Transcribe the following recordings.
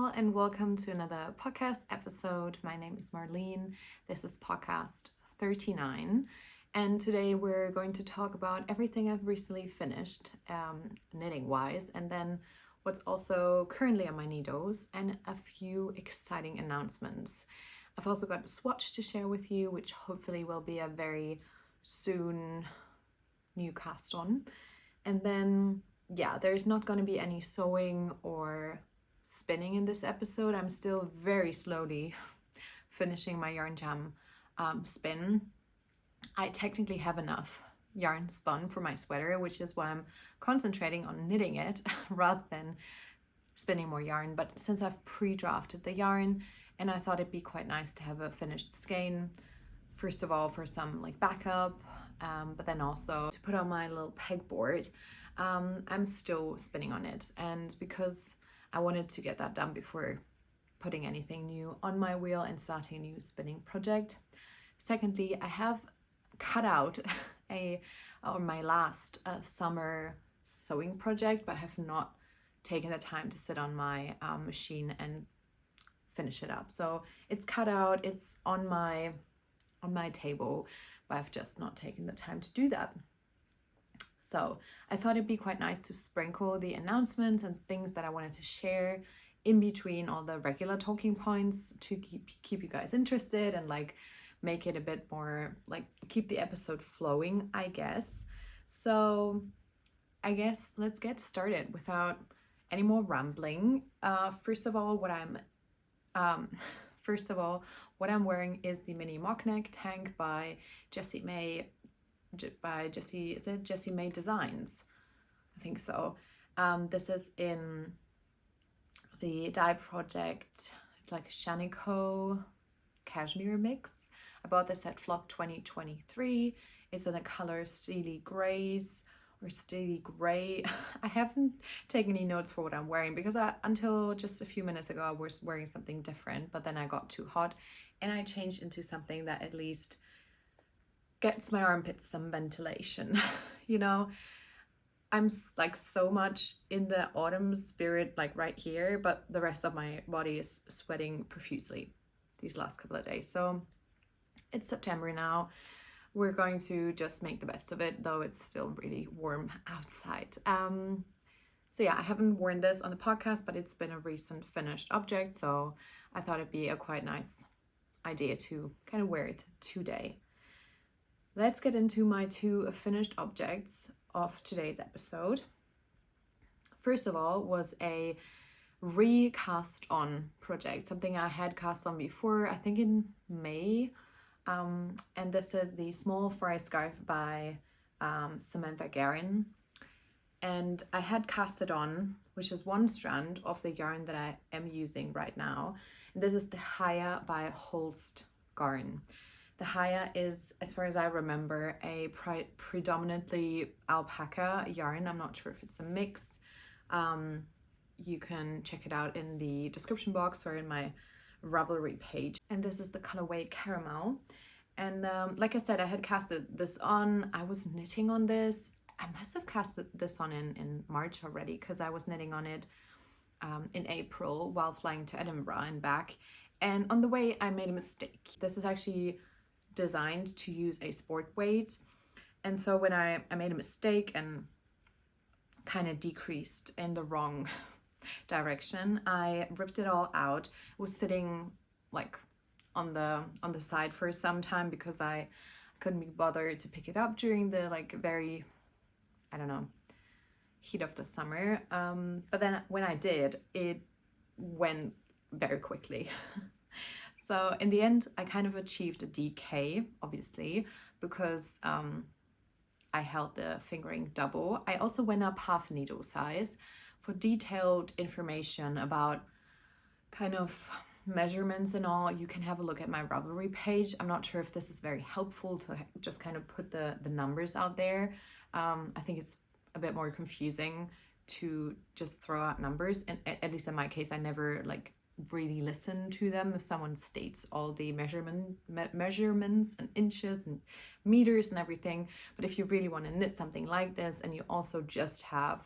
all, and welcome to another podcast episode. My name is Marlene. This is podcast 39, and today we're going to talk about everything I've recently finished, knitting-wise, and then what's also currently on my needles, and a few exciting announcements. I've also got a swatch to share with you, which hopefully will be a very soon new cast on. And then, yeah, there's not going to be any sewing or spinning in this episode. I'm still very slowly finishing my yarnjam spin. I technically have enough yarn spun for my sweater, which is why I'm concentrating on knitting it rather than spinning more yarn. But since I've pre-drafted the yarn, and I thought it'd be quite nice to have a finished skein, first of all for some like backup, but then also to put on my little pegboard. I'm still spinning on it, and because I wanted to get that done before putting anything new on my wheel and starting a new spinning project. Secondly, I have cut out my last summer sewing project, but I have not taken the time to sit on my machine and finish it up. So it's cut out, it's on my table, but I've just not taken the time to do that. So I thought it'd be quite nice to sprinkle the announcements and things that I wanted to share in between all the regular talking points to keep you guys interested and like make it a bit more like keep the episode flowing, I guess. So I guess let's get started without any more rambling. First of all, what I'm wearing is the mini mock neck tank by Jessie May Designs? I think so. This is in the dye project. It's like Shanico cashmere mix. I bought this at Flock 2023. It's in a color Steely Grays or Steely Gray. I haven't taken any notes for what I'm wearing because until just a few minutes ago I was wearing something different, but then I got too hot and I changed into something that at least gets my armpits some ventilation. You know, I'm like so much in the autumn spirit like right here, but the rest of my body is sweating profusely these last couple of days. So it's September now. We're going to just make the best of it, though it's still really warm outside. So yeah, I haven't worn this on the podcast, but it's been a recent finished object, so I thought it'd be a quite nice idea to kind of wear it today. Let's get into my two finished objects of today's episode. First of all was a recast on project, something I had cast on before, I think in May. And this is the Small Fry Scarf by Samantha Guerin. And I had cast it on, which is one strand of the yarn that I am using right now. And this is the Haya by Holst Garn. The Haya is, as far as I remember, a predominantly alpaca yarn. I'm not sure if it's a mix. You can check it out in the description box or in my Ravelry page. And this is the colorway Caramel. And like I said, I had casted this on. I was knitting on this. I must have casted this on in March already because I was knitting on it in April while flying to Edinburgh and back. And on the way, I made a mistake. This is actually designed to use a sport weight, and so when I made a mistake and kind of decreased in the wrong direction, I ripped it all out. It was sitting like on the side for some time because I couldn't be bothered to pick it up during the like very, I don't know, heat of the summer, but then when I did, it went very quickly. So in the end, I kind of achieved a DK, obviously, because I held the fingering double. I also went up half needle size. For detailed information about kind of measurements and all, you can have a look at my Ravelry page. I'm not sure if this is very helpful to just kind of put the numbers out there. I think it's a bit more confusing to just throw out numbers, and at least in my case, I never like really listen to them if someone states all the measurements and inches and meters and everything. But if you really want to knit something like this and you also just have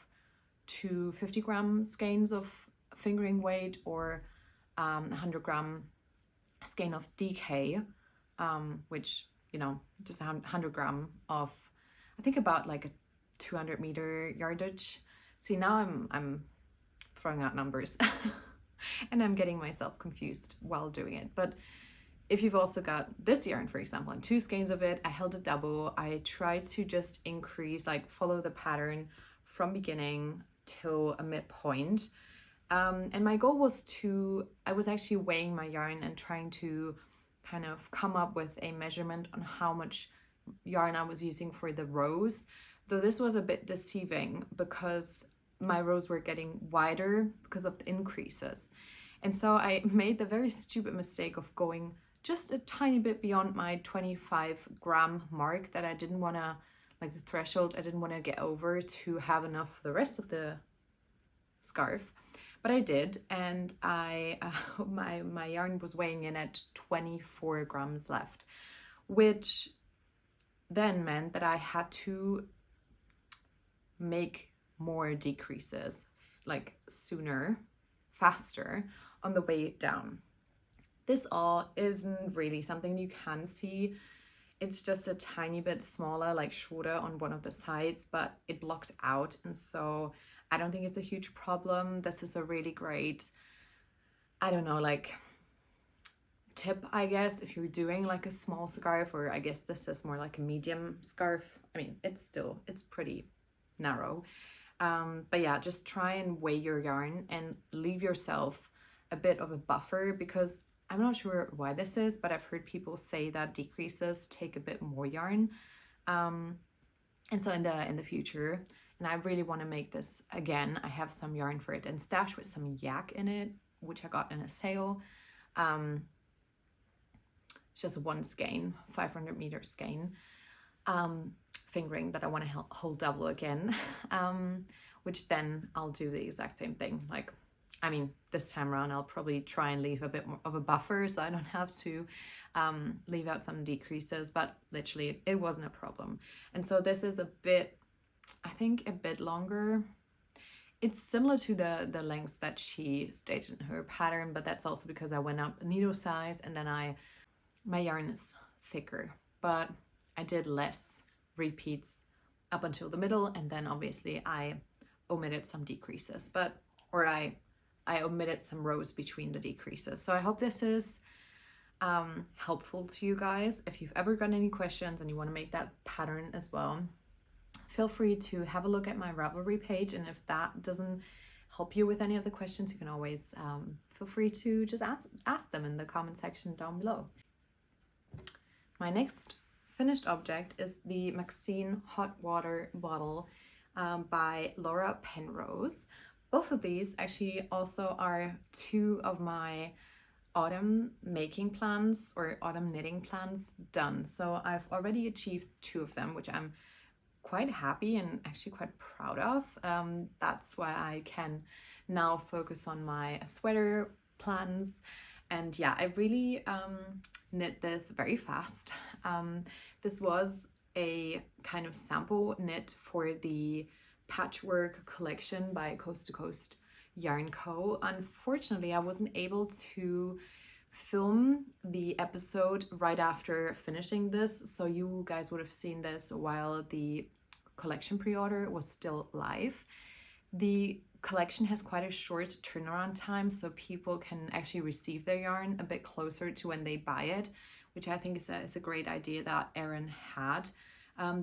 two 50-gram skeins of fingering weight or 100-gram skein of DK, which, you know, just 100-gram of, I think about like a 200-meter yardage. See, now I'm throwing out numbers and I'm getting myself confused while doing it. But if you've also got this yarn, for example, and 2 skeins of it, I held a double. I tried to just increase, like follow the pattern from beginning till a midpoint. And my goal was I was actually weighing my yarn and trying to kind of come up with a measurement on how much yarn I was using for the rows, though this was a bit deceiving because my rows were getting wider because of the increases. And so I made the very stupid mistake of going just a tiny bit beyond my 25-gram mark that I didn't want to, like the threshold, I didn't want to get over to have enough for the rest of the scarf. But I did, and my yarn was weighing in at 24 grams left, which then meant that I had to make more decreases, like sooner, faster on the way down. This all isn't really something you can see. It's just a tiny bit smaller, like shorter on one of the sides, but it blocked out. And so I don't think it's a huge problem. This is a really great, I don't know, like tip, I guess, if you're doing like a small scarf, or I guess this is more like a medium scarf. I mean, it's pretty narrow. But yeah, just try and weigh your yarn and leave yourself a bit of a buffer, because I'm not sure why this is, but I've heard people say that decreases take a bit more yarn. And so in the future, and I really want to make this again, I have some yarn for it and stash with some yak in it, which I got in a sale. It's just one skein, 500-meter skein, fingering that I want to hold double again, which then I'll do the exact same thing. Like, I mean, this time around, I'll probably try and leave a bit more of a buffer so I don't have to leave out some decreases, but literally it wasn't a problem. And so this is a bit, I think a bit longer. It's similar to the lengths that she stated in her pattern, but that's also because I went up a needle size, and then my yarn is thicker, but I did less repeats up until the middle, and then obviously I omitted some decreases, or I omitted some rows between the decreases. So I hope this is helpful to you guys. If you've ever got any questions and you want to make that pattern as well, feel free to have a look at my Ravelry page, and if that doesn't help you with any of the questions, you can always feel free to just ask them in the comment section down below. My next finished object is the Maxine hot water bottle by Laura Penrose. Both of these actually also are 2 of my autumn making plans or autumn knitting plans done. So I've already achieved 2 of them, which I'm quite happy and actually quite proud of. That's why I can now focus on my sweater plans. And yeah, I really knit this very fast. This was a kind of sample knit for the Patchwork collection by Coast to Coast Yarn Co. Unfortunately, I wasn't able to film the episode right after finishing this, so you guys would have seen this while the collection pre-order was still live. The collection has quite a short turnaround time, so people can actually receive their yarn a bit closer to when they buy it, which I think is a great idea that Erin had.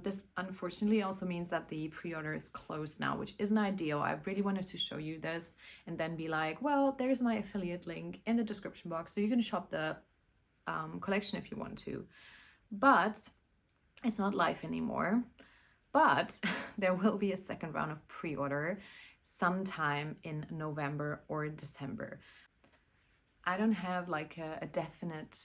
This unfortunately also means that the pre-order is closed now, which isn't ideal. I really wanted to show you this and then be like, well, there's my affiliate link in the description box, so you can shop the collection if you want to. But it's not live anymore. But there will be a second round of pre-order sometime in November or December. I don't have like a definite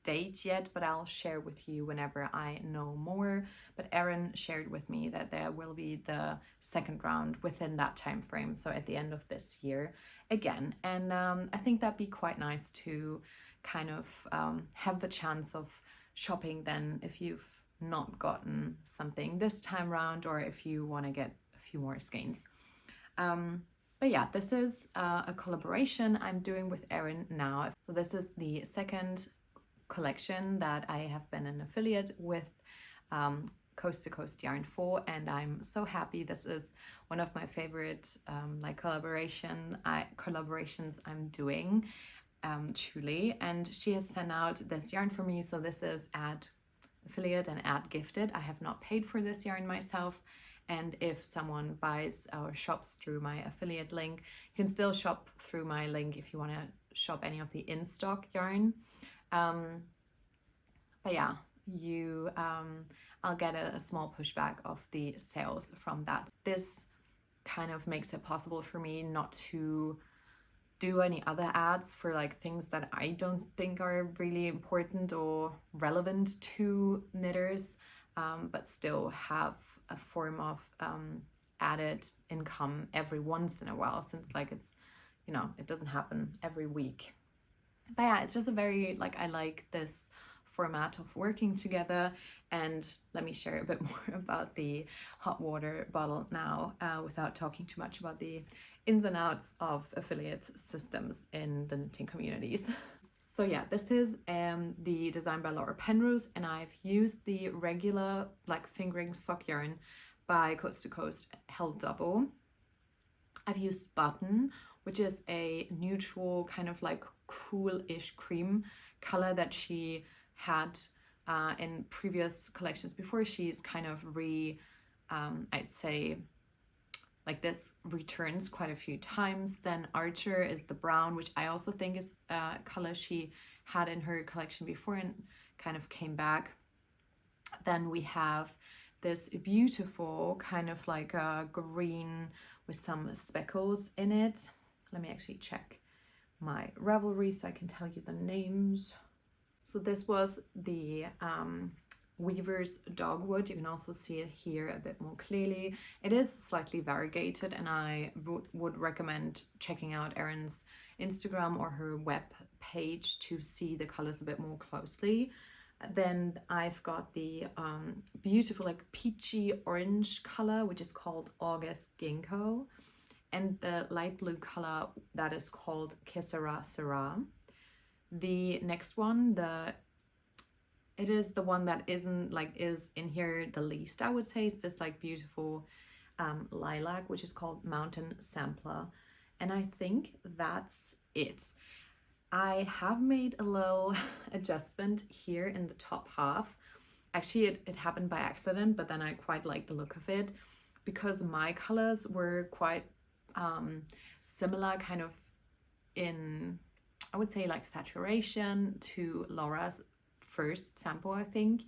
date yet, but I'll share with you whenever I know more. But Erin shared with me that there will be the second round within that time frame, so at the end of this year again. And I think that'd be quite nice to kind of have the chance of shopping then if you've not gotten something this time round, or if you want to get a few more skeins. But yeah, this is a collaboration I'm doing with Erin now. So this is the second collection that I have been an affiliate with Coast to Coast Yarn for, and I'm so happy. This is one of my favorite like collaborations I'm doing, truly. And she has sent out this yarn for me, so this is at affiliate and at gifted. I have not paid for this yarn myself, and if someone buys or shops through my affiliate link, you can still shop through my link if you want to shop any of the in-stock yarn. But yeah, you I'll get a small pushback of the sales from that. This kind of makes it possible for me not to do any other ads for like things that I don't think are really important or relevant to knitters, but still have a form of added income every once in a while, since like it's, you know, it doesn't happen every week. But yeah, it's just a very, like, I like this format of working together. And let me share a bit more about the hot water bottle now, without talking too much about the ins and outs of affiliate systems in the knitting communities. So yeah, this is the design by Laura Penrose, and I've used the regular like fingering sock yarn by Coast to Coast held double. I've used Button, which is a neutral kind of like cool-ish cream color that she had in previous collections before. She's kind of I'd say like this returns quite a few times. Then Archer is the brown, which I also think is a color she had in her collection before and kind of came back. Then we have this beautiful kind of like a green with some speckles in it. Let me actually check my Ravelry so I can tell you the names. So this was the Weaver's Dogwood. You can also see it here a bit more clearly. It is slightly variegated, and I would recommend checking out Erin's Instagram or her web page to see the colors a bit more closely. Then I've got the beautiful like peachy orange color, which is called August Ginkgo, and the light blue color that is called Kissera Sera. The next one, it is the one that is in here the least, I would say, is this like beautiful lilac, which is called Mountain Sampler. And I think that's it. I have made a little adjustment here in the top half. Actually, it happened by accident, but then I quite like the look of it because my colors were quite similar kind of in, I would say, like saturation to Laura's first sample. I think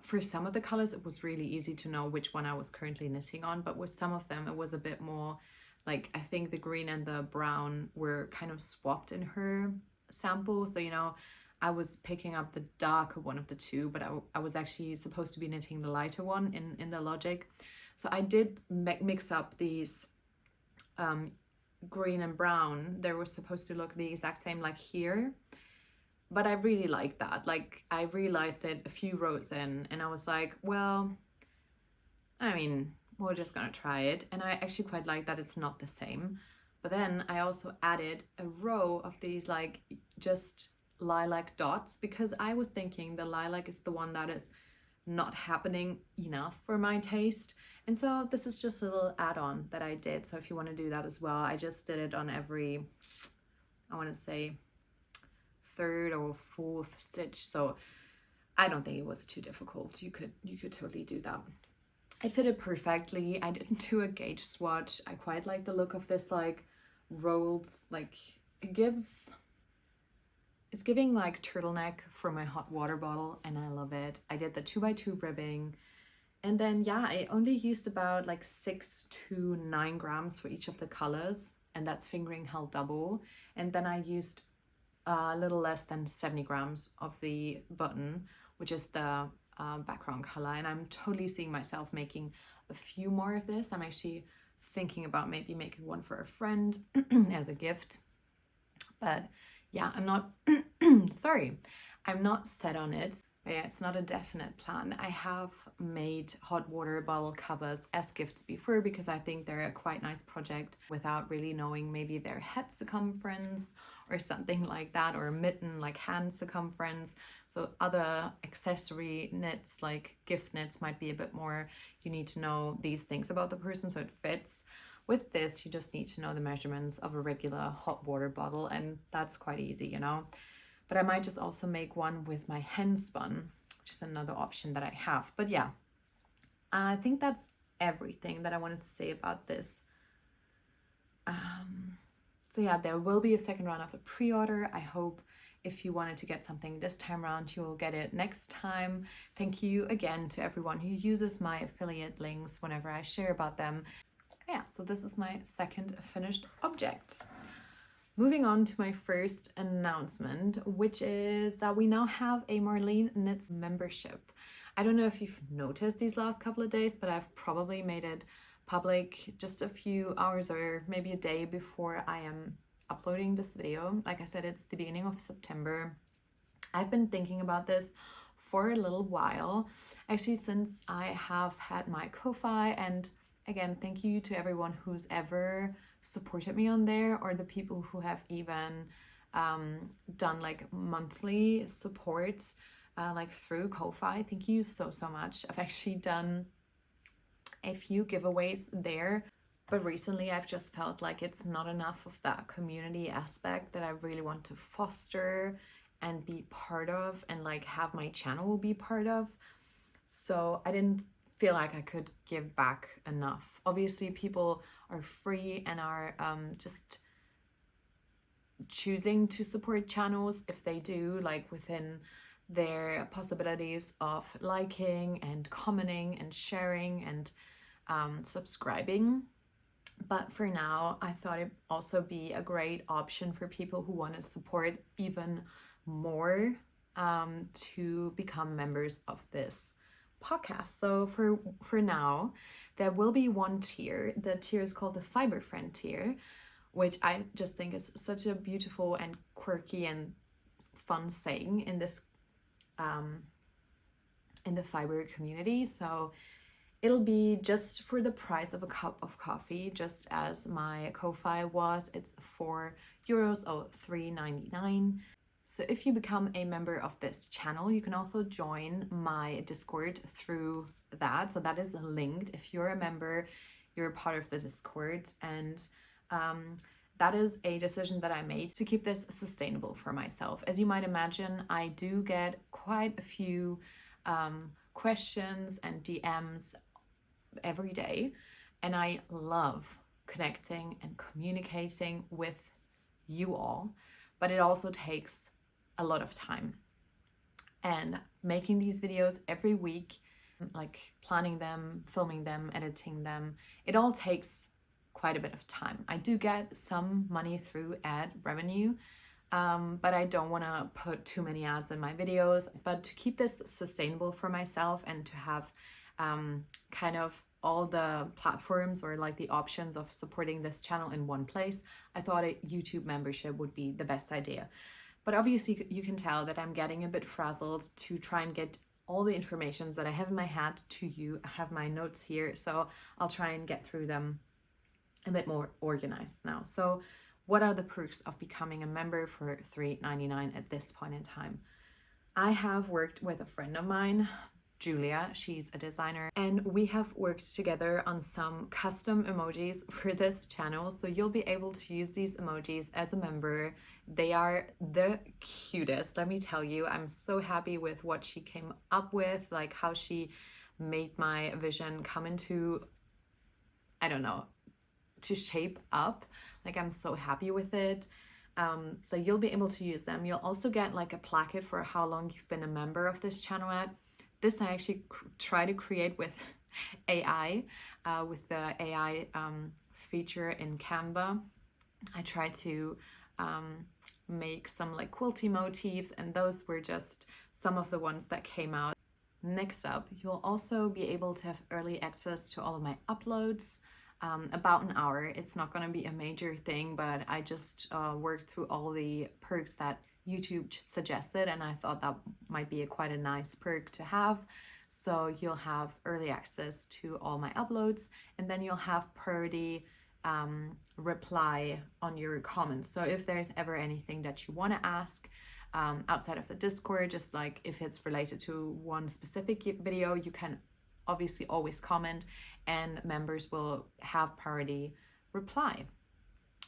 for some of the colors it was really easy to know which one I was currently knitting on, but with some of them it was a bit more like, I think the green and the brown were kind of swapped in her sample. So, you know, I was picking up the darker one of the two, but I was actually supposed to be knitting the lighter one in the logic. So I did mix up these green and brown. They were supposed to look the exact same like here, but I really like that. Like, I realized it a few rows in and I was like, well, I mean, we're just gonna try it. And I actually quite like that it's not the same. But then I also added a row of these like just lilac dots, because I was thinking the lilac is the one that is not happening enough for my taste. And so this is just a little add-on that I did. So if you want to do that as well, I just did it on every, I want to say, third or fourth stitch. So I don't think it was too difficult. You could totally do that. It fitted perfectly. I didn't do a gauge swatch. I quite like the look of this like rolled, like it's giving like turtleneck for my hot water bottle, and I love it. I did the 2x2 ribbing, and then yeah, I only used about like 6 to 9 grams for each of the colors, and that's fingering held double. And then I used a little less than 70 grams of the button, which is the background color, and I'm totally seeing myself making a few more of this. I'm actually thinking about maybe making one for a friend as a gift, but yeah, I'm not sorry, I'm not set on it. But yeah, it's not a definite plan. I have made hot water bottle covers as gifts before because I think they're a quite nice project without really knowing maybe their head circumference or something like that, or a mitten like hand circumference. So other accessory knits like gift knits might be a bit more, you need to know these things about the person so it fits. With this, you just need to know the measurements of a regular hot water bottle, and that's quite easy, you know. But I might just also make one with my hand spun, which is another option that I have. But yeah, I think that's everything that I wanted to say about this. So yeah, there will be a second round of a pre-order. I hope if you wanted to get something this time around, you will get it next time. Thank you again to everyone who uses my affiliate links whenever I share about them. Yeah, so this is my second finished object. Moving on to my first announcement, which is that we now have a Marlene Knits membership. I don't know if you've noticed these last couple of days, but I've probably made it public just a few hours or maybe a day before I am uploading this video. Like I said, it's the beginning of September. I've been thinking about this for a little while, actually since I have had my Ko-fi, and again, thank you to everyone who's ever supported me on there, or the people who have even done like monthly supports like through Ko-fi. Thank you so much. I've actually done a few giveaways there, but recently I've just felt like it's not enough of that community aspect that I really want to foster and be part of, and like have my channel be part of. So I didn't feel like I could give back enough. Obviously people are free and are just choosing to support channels if they do, like within their possibilities of liking and commenting and sharing and subscribing. But for now, I thought it'd also be a great option for people who want to support even more to become members of this podcast. So for now, there will be one tier. The tier is called the Fiber Friend tier, which I just think is such a beautiful and quirky and fun saying in this in the fiber community. So it'll be just for the price of a cup of coffee, just as my Ko-fi was. It's €4 or $3.99. So if you become a member of this channel, you can also join my Discord through that. So that is linked. If you're a member, you're a part of the Discord. And that is a decision that I made to keep this sustainable for myself. As you might imagine, I do get quite a few questions and DMs every day. And I love connecting and communicating with you all. But it also takes a lot of time, and making these videos every week, like planning them, filming them, editing them, it all takes quite a bit of time. I do get some money through ad revenue, but I don't want to put too many ads in my videos. But to keep this sustainable for myself and to have kind of all the platforms or like the options of supporting this channel in one place, I thought a YouTube membership would be the best idea. But obviously you can tell that I'm getting a bit frazzled to try and get all the information that I have in my head to you. I have my notes here, so I'll try and get through them a bit more organized now. So what are the perks of becoming a member for $3.99 at this point in time? I have worked with a friend of mine, Julia. She's a designer, and we have worked together on some custom emojis for this channel. So you'll be able to use these emojis as a member. They are the cutest, let me tell you. I'm so happy with what she came up with, like how she made my vision come into, I don't know, to shape up. Like I'm so happy with it. So you'll be able to use them. You'll also get like a placket for how long you've been a member of this channel at. This I actually try to create with AI, with the AI feature in Canva. I try to make some like quilty motifs, and those were just some of the ones that came out. Next up, you'll also be able to have early access to all of my uploads. About an hour. It's not going to be a major thing, but I just worked through all the perks that YouTube suggested, and I thought that might be quite a nice perk to have. So you'll have early access to all my uploads, and then you'll have priority reply on your comments. So if there's ever anything that you want to ask outside of the Discord, just like if it's related to one specific video, you can obviously always comment, and members will have priority reply.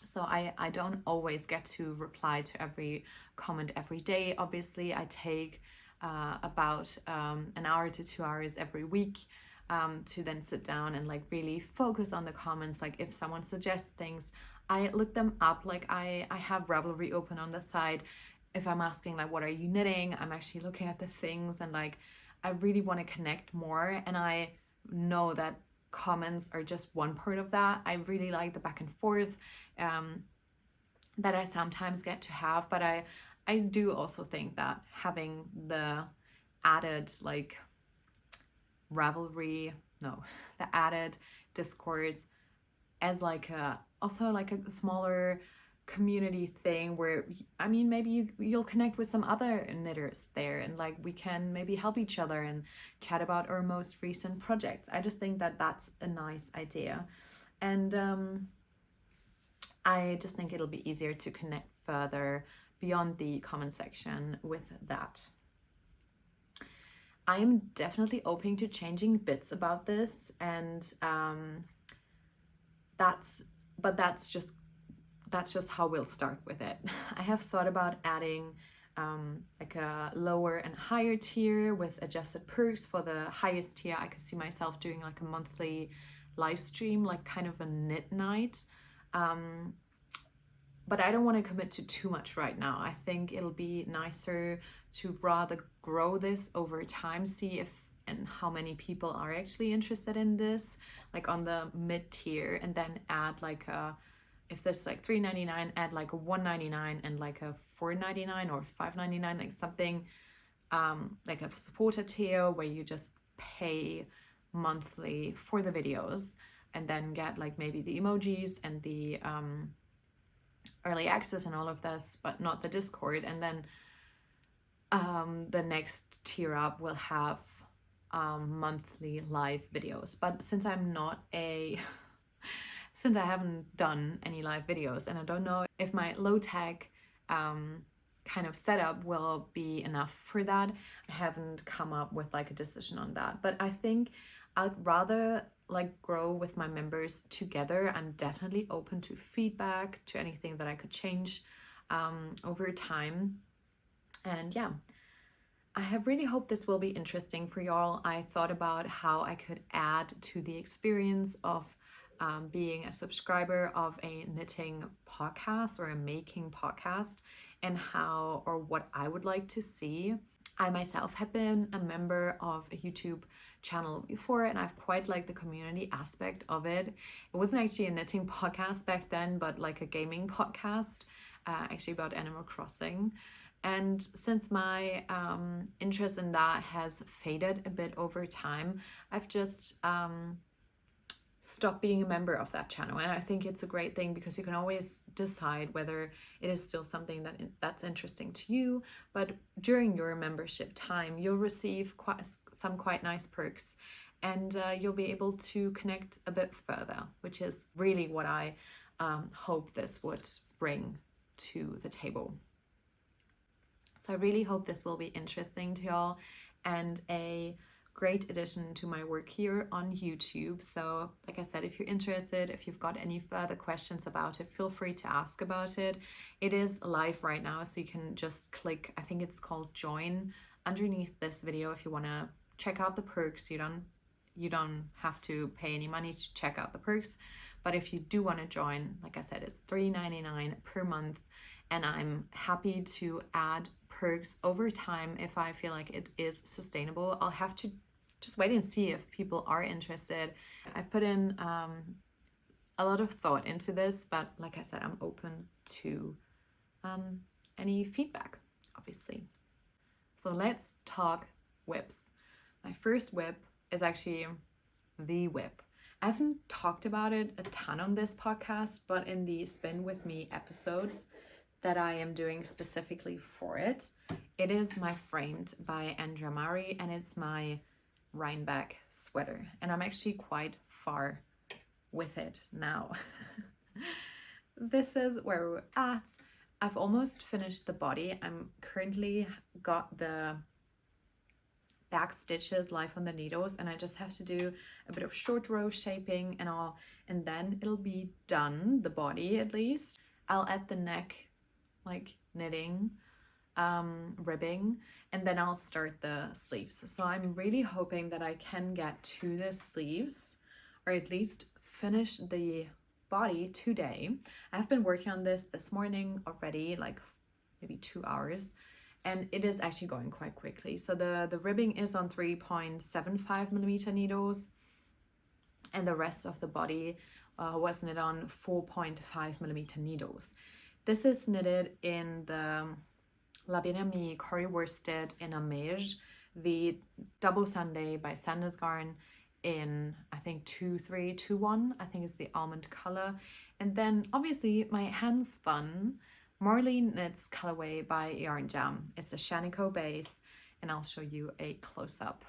So I don't always get to reply to every comment every day. Obviously, I take about an hour to 2 hours every week to then sit down and like really focus on the comments. Like if someone suggests things, I look them up. Like I have Ravelry open on the side. If I'm asking like, what are you knitting? I'm actually looking at the things, and like I really want to connect more. And I know that comments are just one part of that. I really like the back and forth that I sometimes get to have, but I do also think that having the added like Ravelry, no, the added Discord as like a, also like a smaller community thing where, I mean, maybe you'll connect with some other knitters there, and like we can maybe help each other and chat about our most recent projects. I just think that that's a nice idea, and I just think it'll be easier to connect further beyond the comment section with that. I'm definitely open to changing bits about this, and that's just how we'll start with it. I have thought about adding like a lower and higher tier with adjusted perks. For the highest tier, I could see myself doing like a monthly live stream, like kind of a knit night. But I don't want to commit to too much right now. I think it'll be nicer to rather grow this over time, see if and how many people are actually interested in this, like on the mid tier, and then add like a, if there's like $3.99, add like a $1.99 and like a $4.99 or $5.99, like something like a supporter tier where you just pay monthly for the videos, and then get like maybe the emojis and the early access and all of this, but not the Discord. And then the next tier up will have monthly live videos. But since I'm not a since I haven't done any live videos, and I don't know if my low tech kind of setup will be enough for that, I haven't come up with like a decision on that. But I think I'd rather like grow with my members together. I'm definitely open to feedback, to anything that I could change over time. And yeah, I have really hoped this will be interesting for y'all. I thought about how I could add to the experience of being a subscriber of a knitting podcast or a making podcast, and how or what I would like to see. I myself have been a member of a YouTube channel before, and I've quite liked the community aspect of it. It wasn't actually a knitting podcast back then, but like a gaming podcast, actually about Animal Crossing. And since my interest in that has faded a bit over time, I've just stop being a member of that channel. And I think it's a great thing because you can always decide whether it is still something that's interesting to you. But during your membership time, you'll receive some quite nice perks, and you'll be able to connect a bit further, which is really what I hope this would bring to the table. So I really hope this will be interesting to y'all and a great addition to my work here on YouTube. So like I said, if you're interested, if you've got any further questions about it, feel free to ask about it. It is live right now, so you can just click, I think it's called join, underneath this video if you want to check out the perks. You don't have to pay any money to check out the perks, but if you do want to join, like I said, it's $3.99 per month, and I'm happy to add perks over time if I feel like it is sustainable. I'll have to just wait and see if people are interested. I've put in a lot of thought into this, but like I said, I'm open to any feedback, obviously. So let's talk whips. My first whip is actually the whip. I haven't talked about it a ton on this podcast, but in the Spin With Me episodes, that I am doing specifically for it. It is my Framed by Andrea Mari, and it's my Rhinebeck sweater, and I'm actually quite far with it now. This is where we're at. I've almost finished the body. I'm currently got the back stitches live on the needles, and I just have to do a bit of short row shaping and all, and then it'll be done, the body at least. I'll add the neck like knitting, ribbing, and then I'll start the sleeves. So I'm really hoping that I can get to the sleeves, or at least finish the body today. I've been working on this morning already, like maybe 2 hours, and it is actually going quite quickly. So the ribbing is on 3.75mm needles, and the rest of the body was knit on 4.5mm needles. This is knitted in the La Bien-Aimée curry worsted in a Meige, the double Sunday by Sanders Garn in, I think, 2321, I think it's the almond color. And then obviously my hand spun Marlene Knits colorway by Yarnjam. It's a Shanico base, and I'll show you a close-up.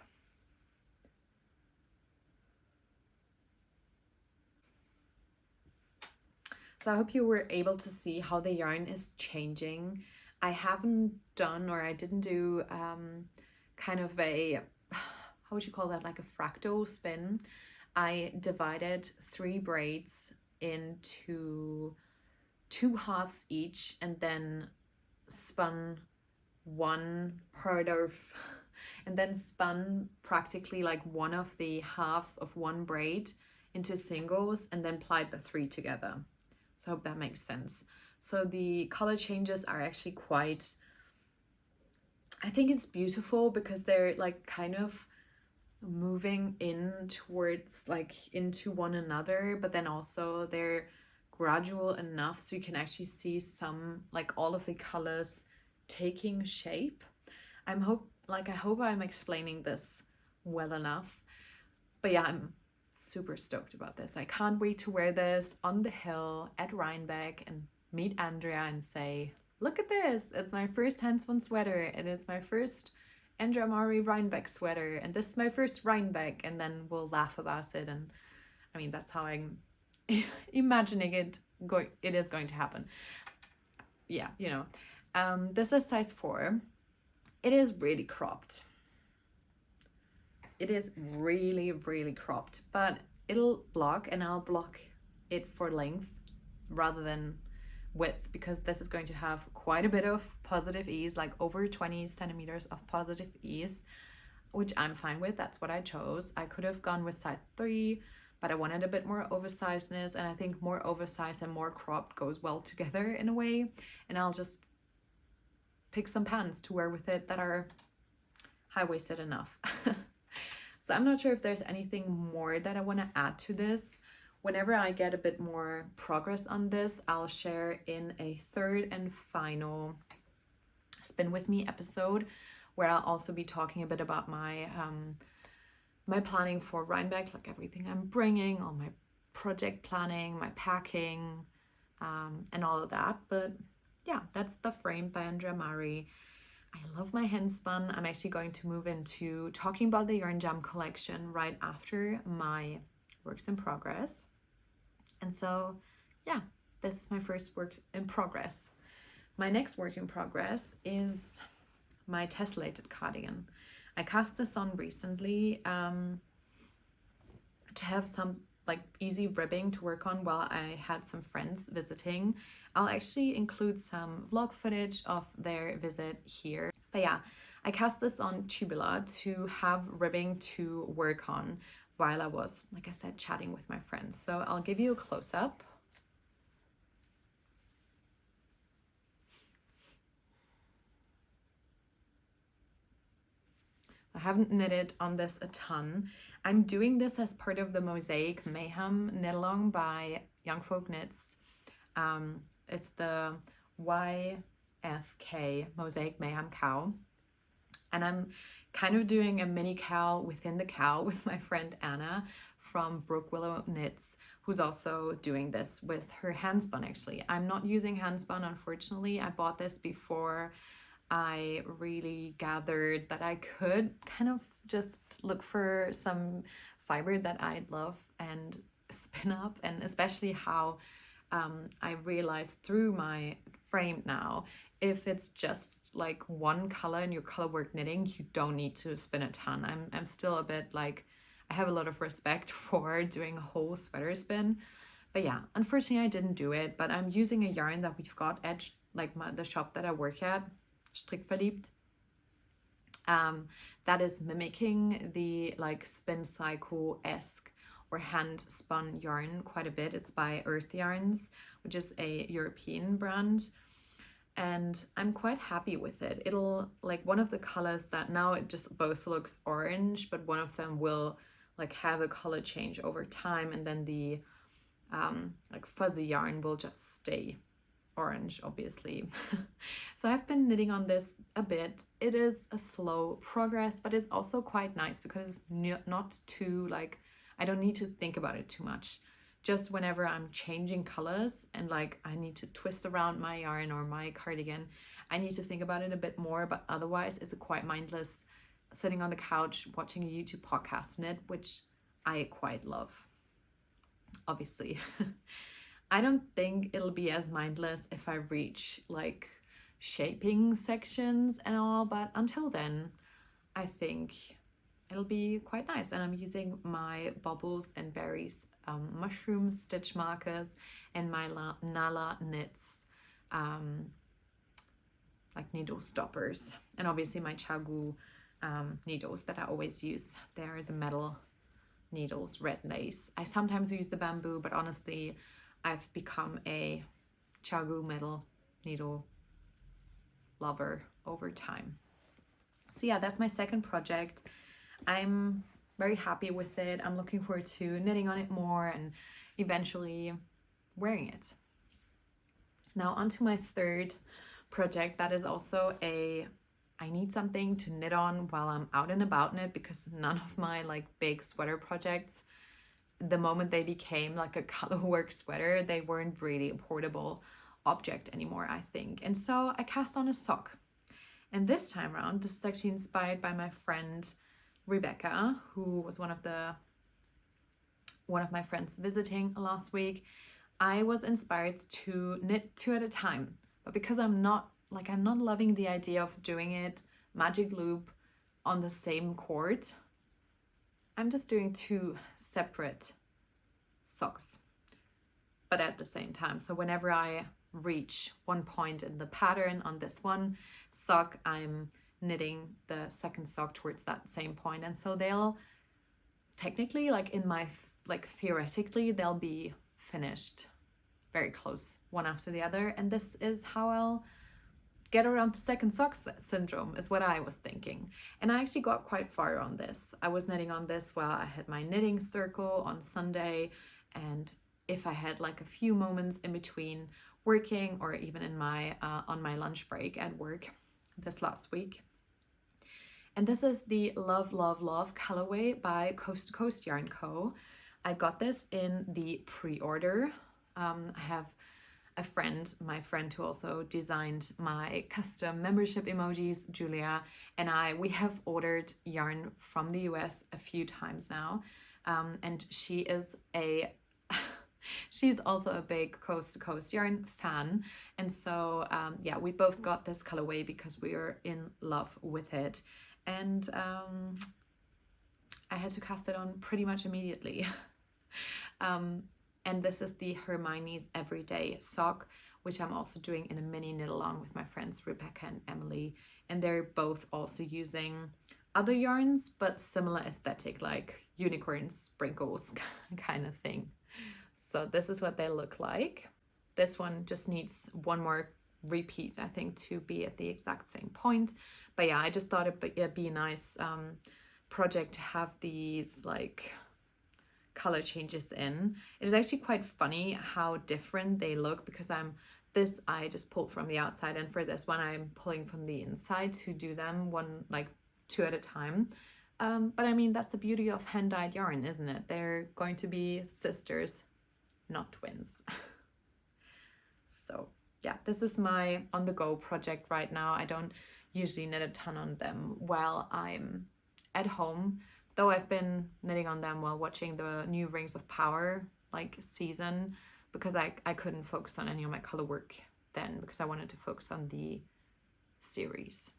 So I hope you were able to see how the yarn is changing. I haven't done, or I didn't do kind of a, how would you call that, like a fractal spin. I divided 3 braids into 2 halves each, and then spun one part of, and then spun practically like one of the halves of one braid into singles, and then plied the 3 together. So I hope that makes sense. So the color changes are actually quite, I think it's beautiful because they're like kind of moving in towards like into one another, but then also they're gradual enough so you can actually see some, like all of the colors taking shape. I hope I'm explaining this well enough. But yeah, I'm super stoked about this. I can't wait to wear this on the hill at Rhinebeck and meet Andrea and say, look at this, it's my first hand-spun sweater, and it's my first Andrea Mari Rhinebeck sweater, and this is my first Rhinebeck, and then we'll laugh about it. And I mean, that's how I'm imagining it is going to happen. Yeah, you know. This is size 4. It is really cropped. It is really, really cropped, but it'll block, and I'll block it for length rather than width, because this is going to have quite a bit of positive ease, like over 20 centimeters of positive ease, which I'm fine with. That's what I chose. I could have gone with size 3, but I wanted a bit more oversizedness, and I think more oversized and more cropped goes well together in a way. And I'll just pick some pants to wear with it that are high-waisted enough. So I'm not sure if there's anything more that I want to add to this. Whenever I get a bit more progress on this, I'll share in a 3rd and final Spin With Me episode, where I'll also be talking a bit about my my planning for Rhinebeck, like everything I'm bringing, all my project planning, my packing, and all of that. But yeah, that's the Frame by Andrea Mari. I love my hand spun. I'm actually going to move into talking about the Yarnjam collection right after my works in progress. And so yeah, this is my first work in progress. My next work in progress is my tessellated cardigan. I cast this on recently to have some like easy ribbing to work on while I had some friends visiting. I'll actually include some vlog footage of their visit here. But yeah, I cast this on tubular to have ribbing to work on while I was, like I said, chatting with my friends. So I'll give you a close-up. I haven't knitted on this a ton. I'm doing this as part of the Mosaic Mayhem knit along by Young Folk Knits. It's the YFK Mosaic Mayhem KAL. And I'm kind of doing a mini KAL within the KAL with my friend Anna from Brooke Willow Knits, who's also doing this with her handspun. Actually, I'm not using handspun, unfortunately. I bought this before I really gathered that I could kind of just look for some fiber that I love and spin up, and especially how I realized through my frame now, if it's just like one color in your color work knitting, you don't need to spin a ton. I'm still a bit like, I have a lot of respect for doing a whole sweater spin, but yeah, unfortunately I didn't do it. But I'm using a yarn that we've got at like the shop that I work at, Strickverliebt, that is mimicking the like spin cycle-esque or hand spun yarn quite a bit. It's by Earth Yarns, which is a European brand, and I'm quite happy with it. It'll like, one of the colors that now it just both looks orange, but one of them will like have a color change over time, and then the like fuzzy yarn will just stay orange, obviously. So I've been knitting on this a bit. It is a slow progress, but it's also quite nice because it's not too like, I don't need to think about it too much. Just whenever I'm changing colors and like I need to twist around my yarn or my cardigan, I need to think about it a bit more, but otherwise it's a quite mindless sitting on the couch watching a YouTube podcast knit, which I quite love, obviously. I don't think it'll be as mindless if I reach like shaping sections and all, but until then, I think it'll be quite nice. And I'm using my Bubbles and Berries mushroom stitch markers and my Nala Knits like needle stoppers, and obviously my Chagu needles that I always use. They're the metal needles, red lace. I sometimes use the bamboo, but honestly I've become a Chagu metal needle lover over time. So yeah, that's my second project. I'm very happy with it. I'm looking forward to knitting on it more and eventually wearing it. Now onto my third project. That is also I need something to knit on while I'm out and about knit, because none of my like big sweater projects, the moment they became like a color work sweater, they weren't really a portable object anymore, I think. And so I cast on a sock. And this time around, this is actually inspired by my friend Rebecca, who was one of my friends visiting last week. I was inspired to knit 2 at a time, but because I'm not loving the idea of doing it magic loop on the same cord, I'm just doing 2 separate socks, but at the same time. So whenever I reach one point in the pattern on this one sock, I'm knitting the second sock towards that same point, and so they'll technically, like in my theoretically, they'll be finished very close one after the other, and this is how I'll get around the second sock syndrome, is what I was thinking. And I actually got quite far on this. I was knitting on this while I had my knitting circle on Sunday, and if I had like a few moments in between working or even in my on my lunch break at work this last week. And this is the Love Love Love colorway by Coast to Coast Yarn Co. I got this in the pre-order. I have a friend, my friend who also designed my custom membership emojis, Julia, and we have ordered yarn from the US a few times now. And she is she's also a big Coast to Coast Yarn fan. And so, yeah, we both got this colorway because we are in love with it. And I had to cast it on pretty much immediately. And this is the Hermione's Everyday sock, which I'm also doing in a mini knit along with my friends Rebecca and Emily. And they're both also using other yarns, but similar aesthetic, like unicorn sprinkles kind of thing. So this is what they look like. This one just needs one more repeat, I think, to be at the exact same point. But yeah, I just thought it'd be a nice project to have these like color changes in. It is actually quite funny how different they look, because I just pulled from the outside, and for this one I'm pulling from the inside to do them 2 at a time. But I mean, that's the beauty of hand-dyed yarn, isn't it? They're going to be sisters, not twins. So yeah, this is my on-the-go project right now. I don't usually knit a ton on them while I'm at home, though I've been knitting on them while watching the new Rings of Power like season, because I couldn't focus on any of my color work then because I wanted to focus on the series.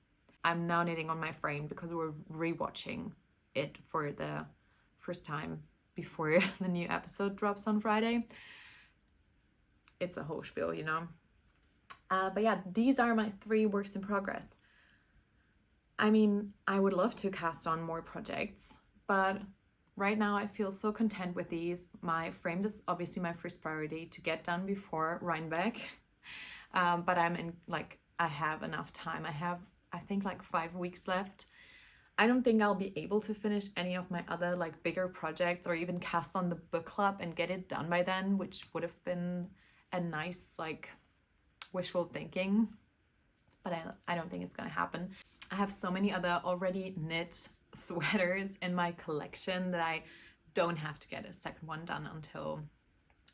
I'm now knitting on my frame because we're rewatching it for the first time before the new episode drops on Friday. It's a whole spiel, you know. But yeah, these are my 3 works in progress. I mean, I would love to cast on more projects, but right now I feel so content with these. My frame is obviously my first priority to get done before Rhinebeck. But I'm in, like, I have enough time. I think like 5 weeks left. I don't think I'll be able to finish any of my other like bigger projects or even cast on the book club and get it done by then, which would have been a nice like wishful thinking, but I don't think it's gonna happen. I have so many other already knit sweaters in my collection that I don't have to get a second one done until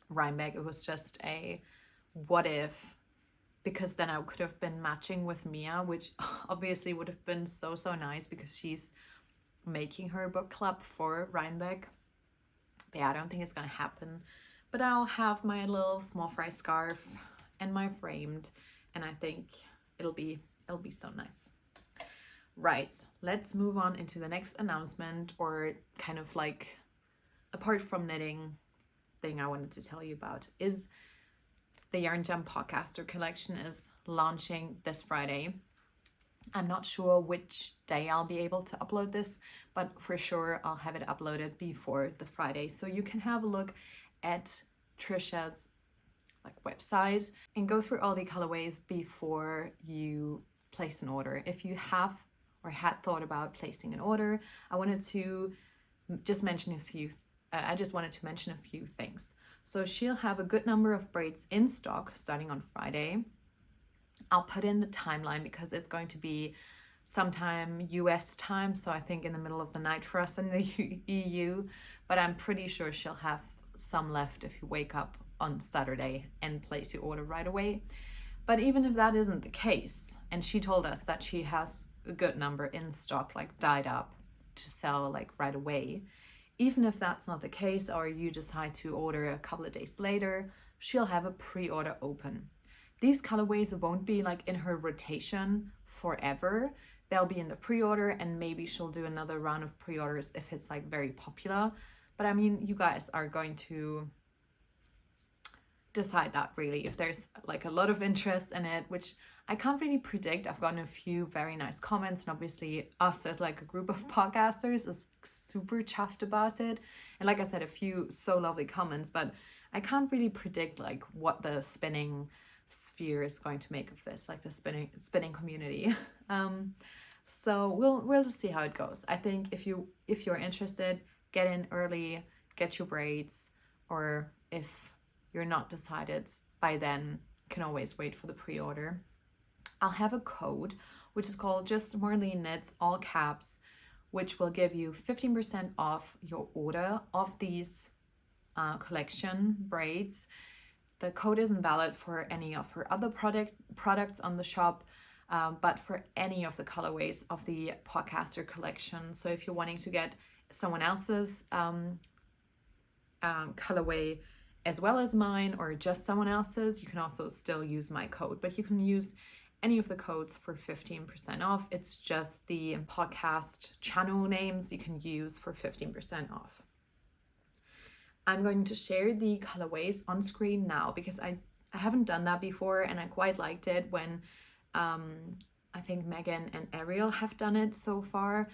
Rhinebeck. It was just a what if, because then I could have been matching with Mia, which obviously would have been so nice because she's making her book club for Rhinebeck. But yeah, I don't think it's gonna happen. But I'll have my little small fry scarf and my framed, and I think it'll be so nice. Right, let's move on into the next announcement, or kind of like apart from knitting thing I wanted to tell you about is the yarnjam podcaster collection is launching this Friday. I'm not sure which day I'll be able to upload this, but for sure I'll have it uploaded before the Friday. So you can have a look at Trisha's like website and go through all the colorways before you place an order. If you have or had thought about placing an order, I wanted to just mention a few things. So she'll have a good number of braids in stock starting on Friday. I'll put in the timeline because it's going to be sometime US time, so I think in the middle of the night for us in the EU, but I'm pretty sure she'll have some left if you wake up on Saturday and place your order right away. But even if that isn't the case, and she told us that she has a good number in stock, like dyed up to sell like right away, even if that's not the case, or you decide to order a couple of days later, she'll have a pre-order open. These colorways won't be like in her rotation forever. They'll be in the pre-order, and maybe she'll do another round of pre-orders if it's like very popular. But I mean, you guys are going to decide that really, if there's like a lot of interest in it, which I can't really predict. I've gotten a few very nice comments, and obviously us as like a group of podcasters is super chuffed about it. And like I said, a few so lovely comments, but I can't really predict like what the spinning sphere is going to make of this, like the spinning community. So we'll just see how it goes. I think if you're interested, get in early, get your braids, or if you're not decided by then, can always wait for the pre-order. I'll have a code which is called just Marlene Knits, all caps, which will give you 15% off your order of these collection braids. The code isn't valid for any of her other products on the shop, but for any of the colorways of the podcaster collection. So if you're wanting to get someone else's colorway as well as mine, or just someone else's, you can also still use my code, but you can use any of the codes for 15% off. It's just the podcast channel names you can use for 15% off. I'm going to share the colorways on screen now because I haven't done that before, and I quite liked it when I think Meghan and Ariel have done it so far,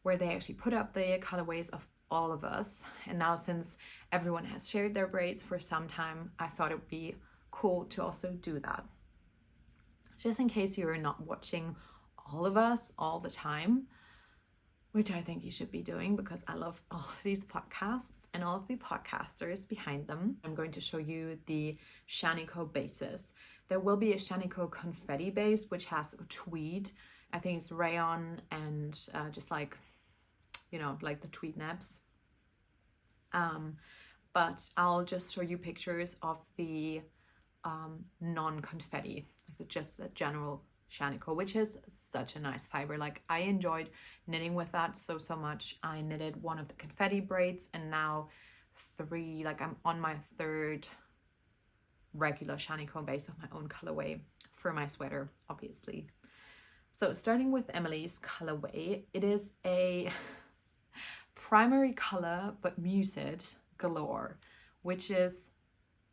where they actually put up the colorways of all of us. And now since everyone has shared their braids for some time, I thought it would be cool to also do that. Just in case you're not watching all of us all the time, which I think you should be doing because I love all of these podcasts and all of the podcasters behind them. I'm going to show you the Shanico bases. There will be a Shanico confetti base, which has a tweed. I think it's rayon and just like you know, like the tweed nabs. But I'll just show you pictures of the non-confetti, like just the general Shanico, which is such a nice fiber. Like I enjoyed knitting with that so much. I knitted one of the confetti braids, and now I'm on my third regular Shanico base of my own colorway for my sweater, obviously. So starting with Emelie's colorway, it is a primary color but muted galore, which is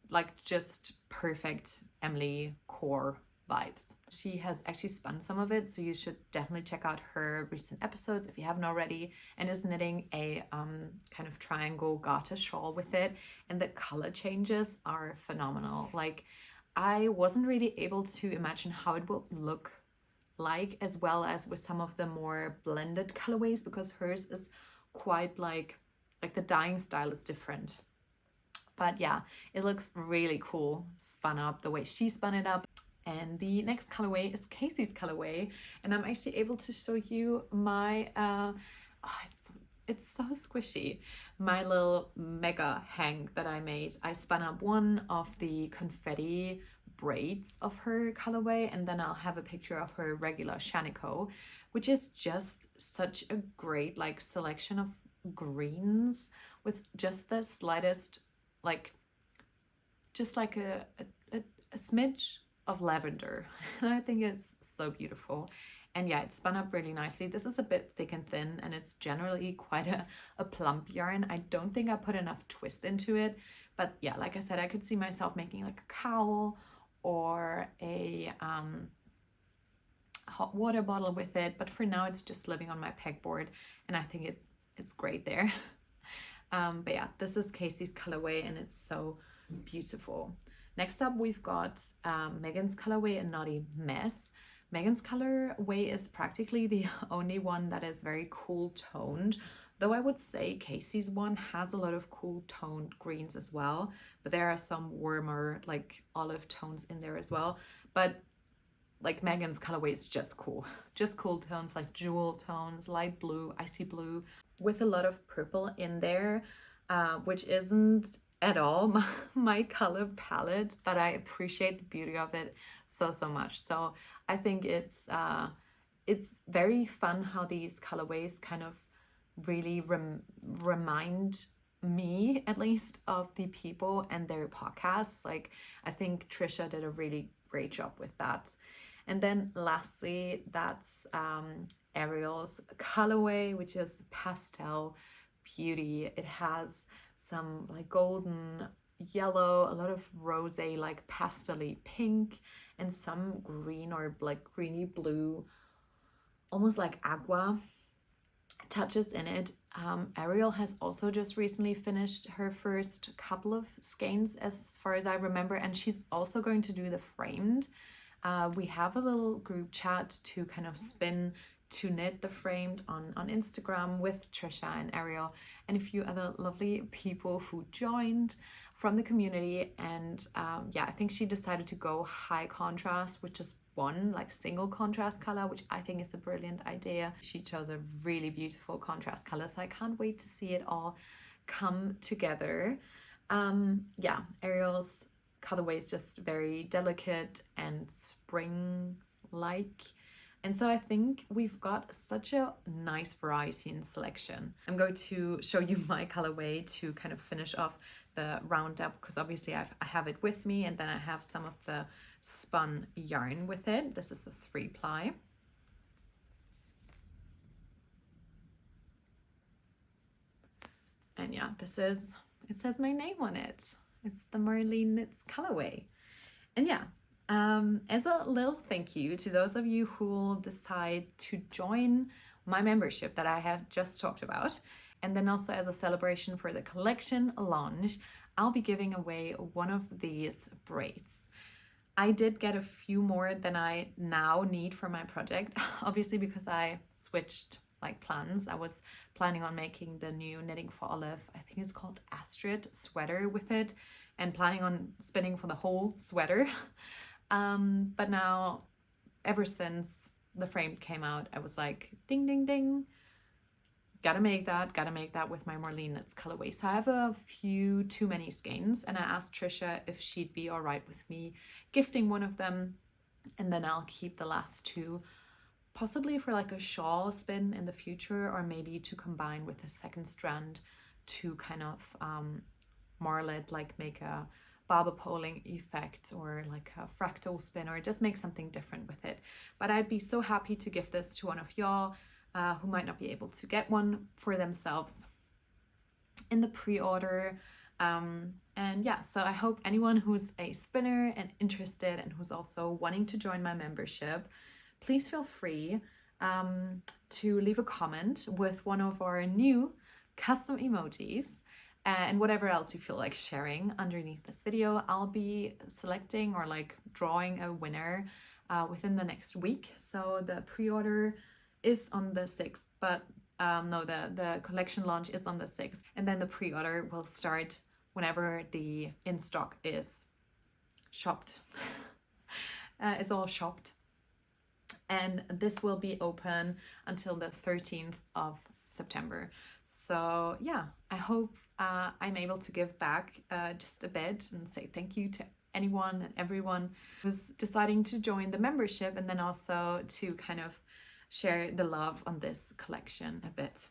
like just perfect Emelie core vibes. She has actually spun some of it, so you should definitely check out her recent episodes if you haven't already, and is knitting a kind of triangle garter shawl with it, and the color changes are phenomenal. Like I wasn't really able to imagine how it will look like, as well as with some of the more blended colorways, because hers is quite like the dyeing style is different. But yeah, it looks really cool spun up the way she spun it up. And the next colorway is Kaci's colorway, and I'm actually able to show you my it's so squishy, my little mega hang that I made. I spun up one of the confetti braids of her colorway, and then I'll have a picture of her regular Shanico, which is just such a great like selection of greens with just the slightest like just like a smidge of lavender. And I think it's so beautiful. And yeah, it's spun up really nicely. This is a bit thick and thin, and it's generally quite a plump yarn. I don't think I put enough twist into it, but yeah, like I said, I could see myself making like a cowl or a hot water bottle with it, but for now it's just living on my pegboard, and I think it's great there. But yeah, this is Kaci's colorway, and it's so beautiful. Next up, we've got Meghan's colorway, A Naughty Mess. Meghan's colorway is practically the only one that is very cool toned, though I would say Kaci's one has a lot of cool toned greens as well, but there are some warmer like olive tones in there as well. But like Meghan's colorway is just cool tones, like jewel tones, light blue, icy blue, with a lot of purple in there, which isn't at all my color palette, but I appreciate the beauty of it so much. So I think it's very fun how these colorways kind of really remind me, at least, of the people and their podcasts. Like I think Trisha did a really great job with that. And then lastly, that's Ariel's colorway, which is Pastel Beauty. It has some like golden yellow, a lot of rosé, like pastel-y pink, and some green or like greeny blue, almost like agua touches in it. Ariel has also just recently finished her first couple of skeins as far as I remember, and she's also going to do the framed. We have a little group chat to kind of spin to knit the framed on Instagram with Trisha and Ariel and a few other lovely people who joined from the community. And yeah, I think she decided to go high contrast with just one like single contrast color, which I think is a brilliant idea. She chose a really beautiful contrast color, so I can't wait to see it all come together. Yeah, Ariel's colorway is just very delicate and spring-like. And so I think we've got such a nice variety in selection. I'm going to show you my colorway to kind of finish off the roundup, because obviously I have it with me, and then I have some of the spun yarn with it. This is the 3-ply. And yeah, it says my name on it. It's the Marlene Knits colorway. And yeah, as a little thank you to those of you who will decide to join my membership that I have just talked about, and then also as a celebration for the collection launch, I'll be giving away one of these braids. I did get a few more than I now need for my project, obviously because I switched like plans. I was planning on making the new Knitting for Olive, I think it's called Astrid sweater with it, and planning on spinning for the whole sweater. But now, ever since the frame came out, I was like, ding, ding, ding, gotta make that with my Marlene Knits colorway. So I have a few too many skeins, and I asked Trisha if she'd be all right with me gifting one of them, and then I'll keep the last two, possibly for like a shawl spin in the future, or maybe to combine with the second strand to kind of marl it, like make a barber poling effect or like a fractal spin, or just make something different with it. But I'd be so happy to give this to one of y'all who might not be able to get one for themselves in the pre-order. And yeah, so I hope anyone who's a spinner and interested and who's also wanting to join my membership, please feel free to leave a comment with one of our new custom emojis and whatever else you feel like sharing underneath this video. I'll be selecting or like drawing a winner within the next week. So the pre-order is on the 6th, but no, the collection launch is on the 6th, and then the pre-order will start whenever the in-stock is shopped. It's all shopped, and this will be open until the 13th of September. So yeah, I hope I'm able to give back just a bit and say thank you to anyone and everyone who's deciding to join the membership, and then also to kind of share the love on this collection a bit.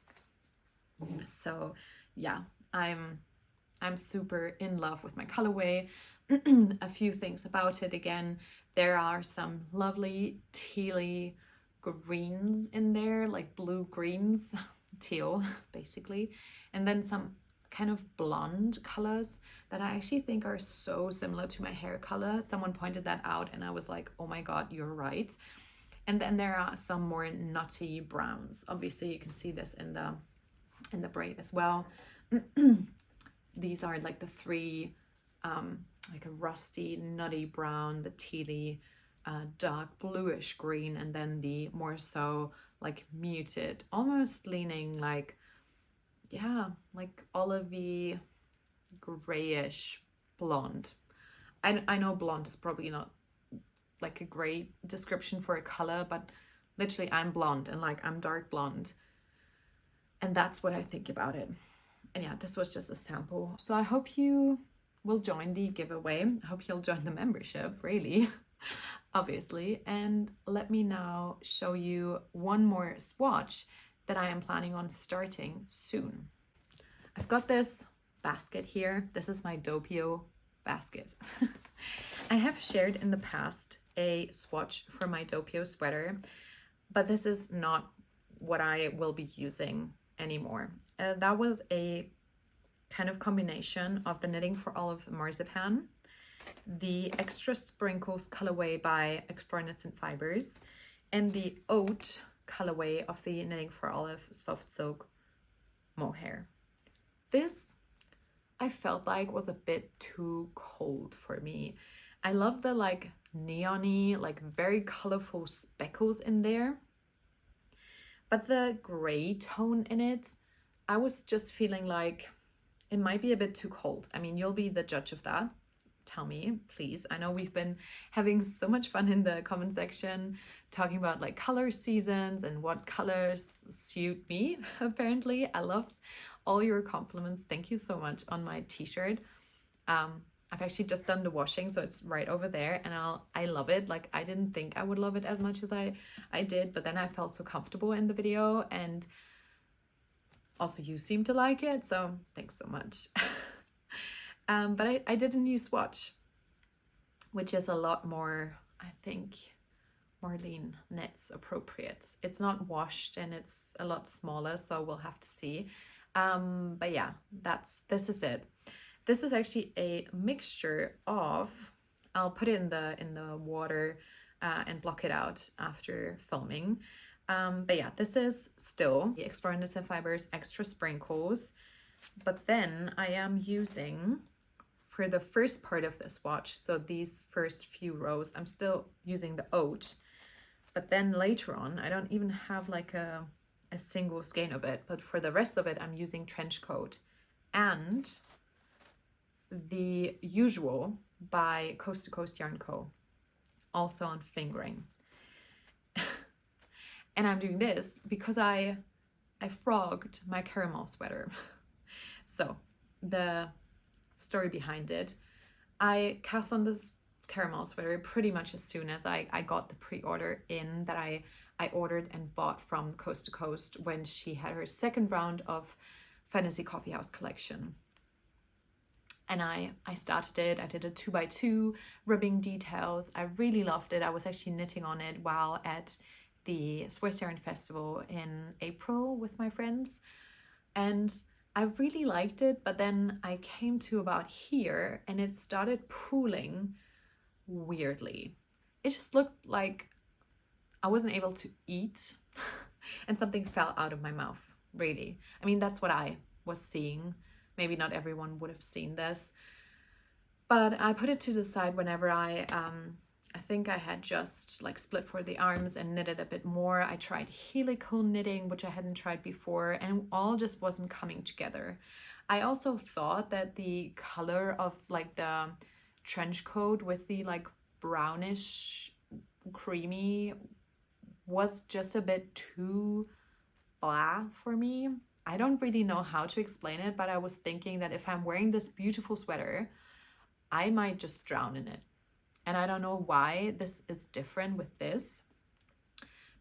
So yeah, I'm super in love with my colorway. A few things about it. Again, there are some lovely tealy greens in there, like blue greens, teal basically, and then some kind of blonde colors that I actually think are so similar to my hair color. Someone pointed that out and I was like, oh my god, you're right. And then there are some more nutty browns. Obviously you can see this in the braid as well. These are like the three, like a rusty nutty brown, the tealy dark bluish green, and then the more so like muted, almost leaning like, yeah, like olivey grayish blonde. I know blonde is probably not like a great description for a color, but literally I'm blonde and like I'm dark blonde, and that's what I think about it. And yeah, this was just a sample. So I hope you will join the giveaway. I hope you'll join the membership, really, obviously. And let me now show you one more swatch that I am planning on starting soon. I've got this basket here. This is my doppio basket. I have shared in the past a swatch for my doppio sweater, but this is not what I will be using anymore. That was a kind of combination of the Knitting for Olive Marzipan, the Extra Sprinkles colorway by Explore Knits and Fibers, and the Oat colorway of the Knitting for Olive Soft Silk Mohair. This I felt like was a bit too cold for me. I love the like neon-y, like very colorful speckles in there, but the gray tone in it, I was just feeling like it might be a bit too cold. I mean, you'll be the judge of that. Tell me, please. I know we've been having so much fun in the comment section talking about like color seasons and what colors suit me. Apparently, I loved all your compliments. Thank you so much on my t-shirt. I've actually just done the washing, so it's right over there, and I love it. Like, I didn't think I would love it as much as I did, but then I felt so comfortable in the video, and also you seem to like it, so thanks so much. But I did a new swatch, which is a lot more, I think, Marlene Knits appropriate. It's not washed and it's a lot smaller, so we'll have to see. But yeah, this is it. This is actually a mixture of, I'll put it in the water and block it out after filming. But yeah, this is still the Explore Knits and Fibers Extra Sprinkles, but then I am using, for the first part of the swatch, so these first few rows, I'm still using the Oat, but then later on, I don't even have like a single skein of it, but for the rest of it, I'm using Trench Coat and the Usual by Coast to Coast Yarn Co., also on fingering. And I'm doing this because I frogged my caramel sweater. So the story behind it, I cast on this caramel sweater pretty much as soon as I got the pre-order in that I ordered and bought from Coast to Coast when she had her second round of Fantasy Coffee House collection. And I started it. I did a 2x2 ribbing details. I really loved it. I was actually knitting on it while at the Swiss Yarn Festival in April with my friends. And I really liked it, but then I came to about here and it started pooling weirdly. It just looked like I wasn't able to eat and something fell out of my mouth, really. I mean, that's what I was seeing. Maybe not everyone would have seen this, but I put it to the side whenever I think I had just like split for the arms and knitted a bit more. I tried helical knitting, which I hadn't tried before, and all just wasn't coming together. I also thought that the color of like the trench coat with the like brownish creamy was just a bit too blah for me. I don't really know how to explain it, but I was thinking that if I'm wearing this beautiful sweater, I might just drown in it. And I don't know why this is different with this,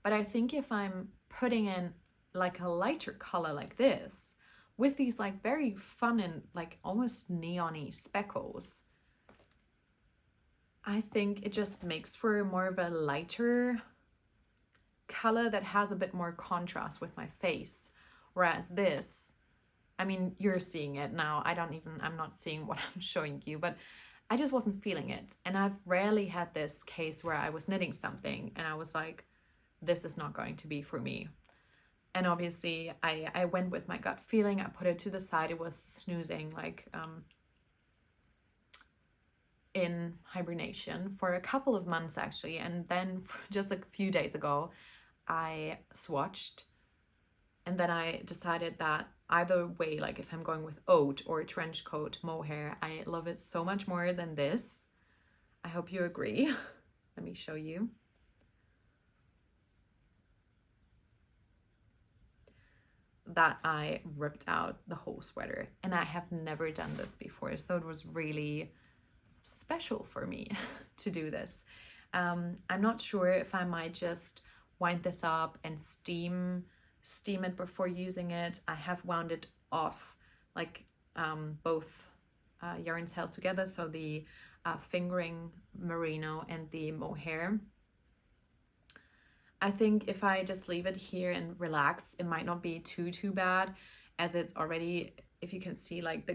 but I think if I'm putting in like a lighter color like this with these like very fun and like almost neon-y speckles, I think it just makes for more of a lighter color that has a bit more contrast with my face. Whereas this, I mean, you're seeing it now. I'm not seeing what I'm showing you, but I just wasn't feeling it. And I've rarely had this case where I was knitting something and I was like, this is not going to be for me. And obviously I went with my gut feeling. I put it to the side. It was snoozing like in hibernation for a couple of months actually. And then just like a few days ago, I swatched. And then I decided that either way, like if I'm going with oat or trench coat mohair, I love it so much more than this. I hope you agree. Let me show you. That I ripped out the whole sweater, and I have never done this before, so it was really special for me to do this. I'm not sure if I might just wind this up and steam it before using it. I have wound it off like both yarns held together, so the fingering merino and the mohair. I think if I just leave it here and relax, it might not be too bad, as it's already, if you can see, like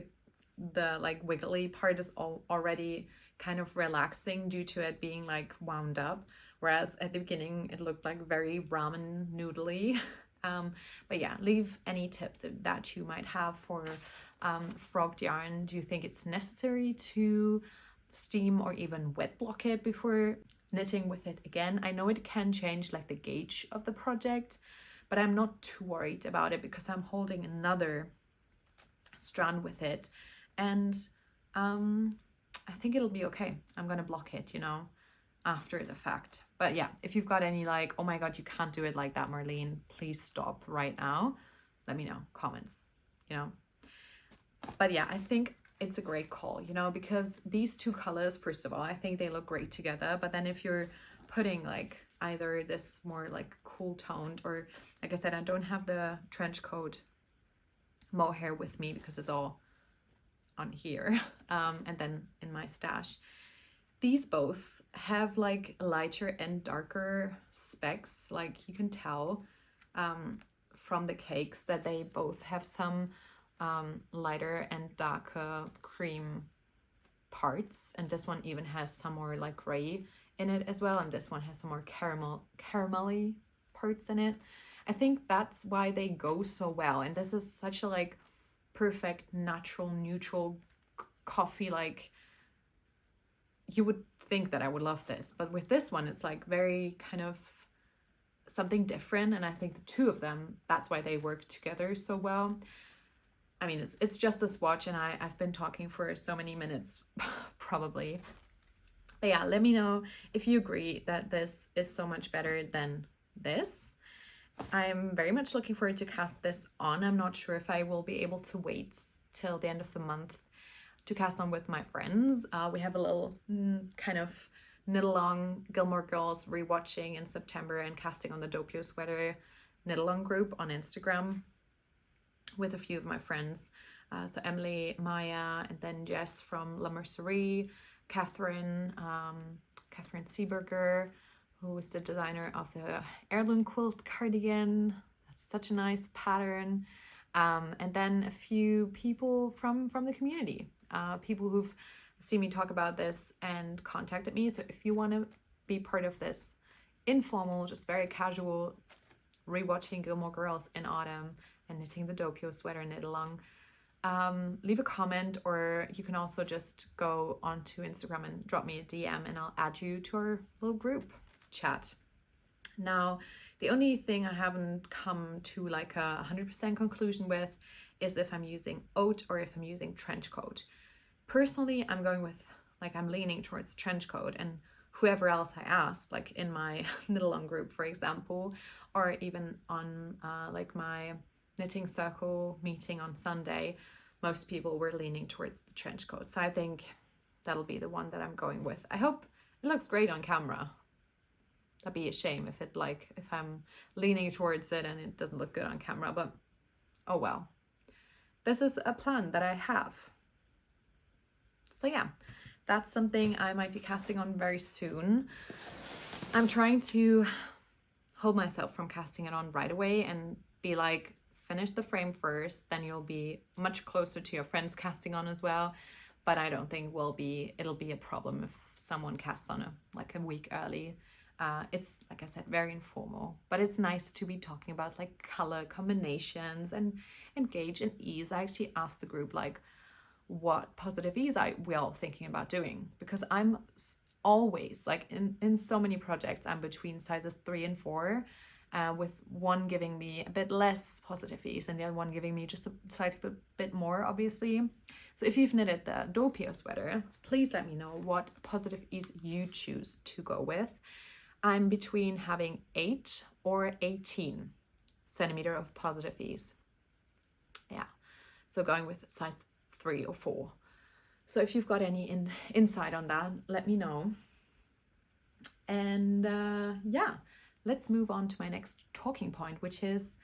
the like wiggly part is already kind of relaxing due to it being like wound up, whereas at the beginning it looked like very ramen noodly. But yeah, leave any tips that you might have for frogged yarn. Do you think it's necessary to steam or even wet block it before knitting with it again? I know it can change like the gauge of the project, but I'm not too worried about it because I'm holding another strand with it, and I think it'll be okay. I'm gonna block it, you know, after the fact. But yeah, if you've got any like, oh my god, you can't do it like that, Marlene, please stop right now. Let me know, comments, you know. But yeah, I think it's a great call, you know, because these two colors, first of all, I think they look great together. But then if you're putting like either this more like cool toned, or like I said, I don't have the trench coat mohair with me because it's all on here and then in my stash. These both have like lighter and darker specks. Like you can tell from the cakes that they both have some lighter and darker cream parts, and this one even has some more like gray in it as well, and this one has some more caramelly parts in it. I think that's why they go so well, and this is such a like perfect natural neutral coffee. Like you would think that I would love this, but with this one it's like very kind of something different, and I think the two of them, that's why they work together so well. I mean, it's just a swatch, and I've been talking for so many minutes probably. But yeah, let me know if you agree that this is so much better than this. I'm very much looking forward to cast this on. I'm not sure if I will be able to wait till the end of the month to cast on with my friends. We have a little kind of knit along Gilmore Girls rewatching in September and casting on the doppio sweater knit along group on Instagram with a few of my friends. So Emily, Maya, and then Jess from La Mercerie, Catherine Seeberger, who is the designer of the heirloom quilt cardigan. That's such a nice pattern. And then a few people from the community, people who've seen me talk about this and contacted me. So if you want to be part of this informal, just very casual rewatching Gilmore Girls in autumn and knitting the doppio sweater knit along, leave a comment, or you can also just go onto Instagram and drop me a DM and I'll add you to our little group chat. Now, the only thing I haven't come to like a 100% conclusion with is if I'm using oat or if I'm using trench coat. Personally, I'm going with, like, I'm leaning towards trench coat, and whoever else I asked, like in my knit along group, for example, or even on like my knitting circle meeting on Sunday, most people were leaning towards the trench coat. So I think that'll be the one that I'm going with. I hope it looks great on camera. That'd be a shame if I'm leaning towards it and it doesn't look good on camera, but oh well. This is a plan that I have. So yeah, that's something I might be casting on very soon. I'm trying to hold myself from casting it on right away and be like, finish the frame first, then you'll be much closer to your friends casting on as well. But I don't think it'll be a problem if someone casts on a week early. It's, like I said, very informal, but it's nice to be talking about like color combinations and engage and ease. I actually asked the group like what positive ease we're all thinking about doing, because I'm always like in so many projects I'm between sizes 3 and 4, with one giving me a bit less positive ease and the other one giving me just a slightly bit more, obviously. So if you've knitted the doppio sweater, please let me know what positive ease you choose to go with. I'm between having 8 or 18 centimeter of positive ease. Yeah, so going with size 3 or 4. So if you've got any insight on that, let me know. And yeah, let's move on to my next talking point, which is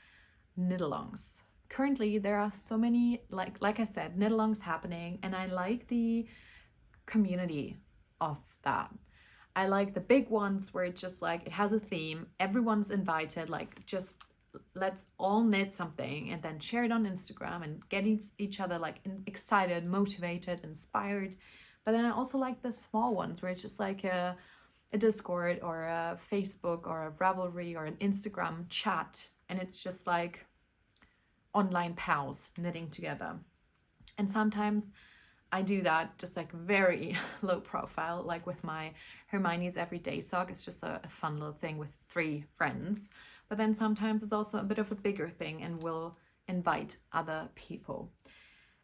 knit-alongs. Currently, there are so many, like I said, knit-alongs happening, and I like the community of that. I like the big ones where it's just like, it has a theme, everyone's invited, like just let's all knit something and then share it on Instagram and get each other like excited, motivated, inspired. But then I also like the small ones where it's just like a Discord or a Facebook or a Ravelry or an Instagram chat, and it's just like online pals knitting together. And sometimes I do that just like very low profile, like with my Hermione's Everyday Sock. It's just a fun little thing with 3 friends. But then sometimes it's also a bit of a bigger thing and we'll invite other people.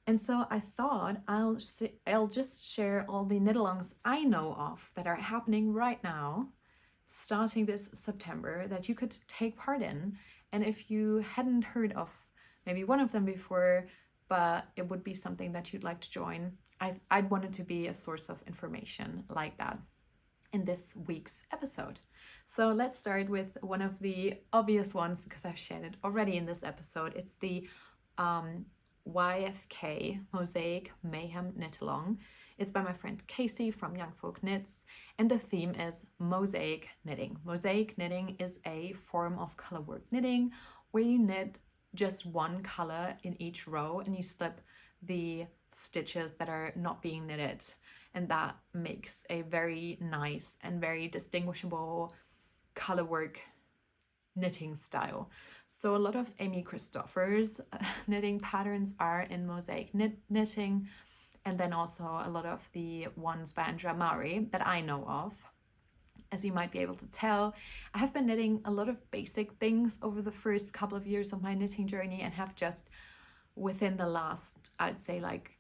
And so I thought I'll just share all the knit-alongs I know of that are happening right now, starting this September, that you could take part in. And if you hadn't heard of maybe one of them before, but it would be something that you'd like to join, I'd want it to be a source of information like that in this week's episode. So let's start with one of the obvious ones, because I've shared it already in this episode. It's the YFK Mosaic Mayhem knit along. It's by my friend Kaci from Young Folk Knits, and the theme is mosaic knitting. Mosaic knitting is a form of colorwork knitting where you knit just one color in each row and you slip the stitches that are not being knitted, and that makes a very nice and very distinguishable colorwork knitting style. So a lot of Amy Christopher's knitting patterns are in mosaic knitting, and then also a lot of the ones by Andrea Mari that I know of. As you might be able to tell, I have been knitting a lot of basic things over the first couple of years of my knitting journey, and have just within the last, I'd say like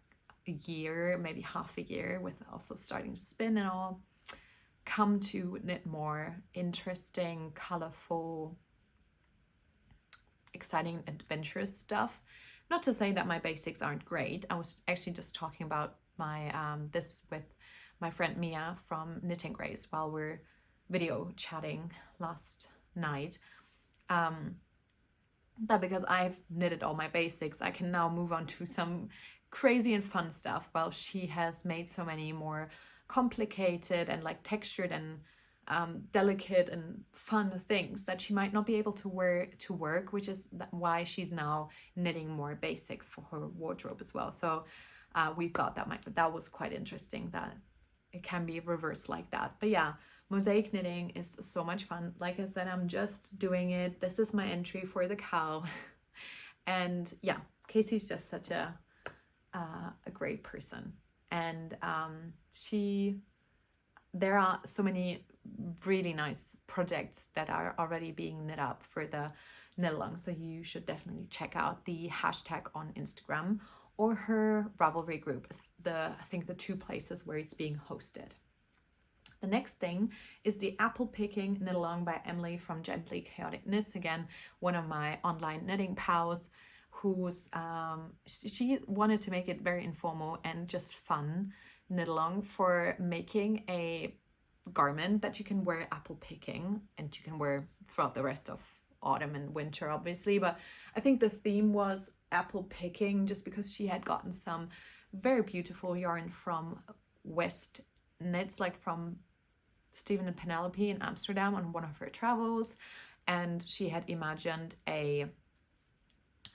a year, maybe half a year, with also starting to spin and all, come to knit more interesting, colorful, exciting, adventurous stuff. Not to say that my basics aren't great. I was actually just talking about my this with my friend Mia from Knitting Grace while we're video chatting last night. That because I've knitted all my basics, I can now move on to some crazy and fun stuff, while she has made so many more complicated and like textured and delicate and fun things that she might not be able to wear to work, which is why she's now knitting more basics for her wardrobe as well. So we thought that was quite interesting, that it can be reversed like that. But yeah, mosaic knitting is so much fun. Like I said, I'm just doing it. This is my entry for the KAL. And yeah, Kaci's just such a great person. And there are so many really nice projects that are already being knit up for the knit along. So you should definitely check out the hashtag on Instagram, or her Ravelry group is I think the two places where it's being hosted. The next thing is the apple picking knit along by Emily from Gently Chaotic Knits. Again, one of my online knitting pals, who's she wanted to make it very informal and just fun knit along for making a garment that you can wear apple picking, and you can wear throughout the rest of autumn and winter, obviously. But I think the theme was apple picking just because she had gotten some very beautiful yarn from West Knits, like from Stephen and Penelope in Amsterdam on one of her travels, and she had imagined a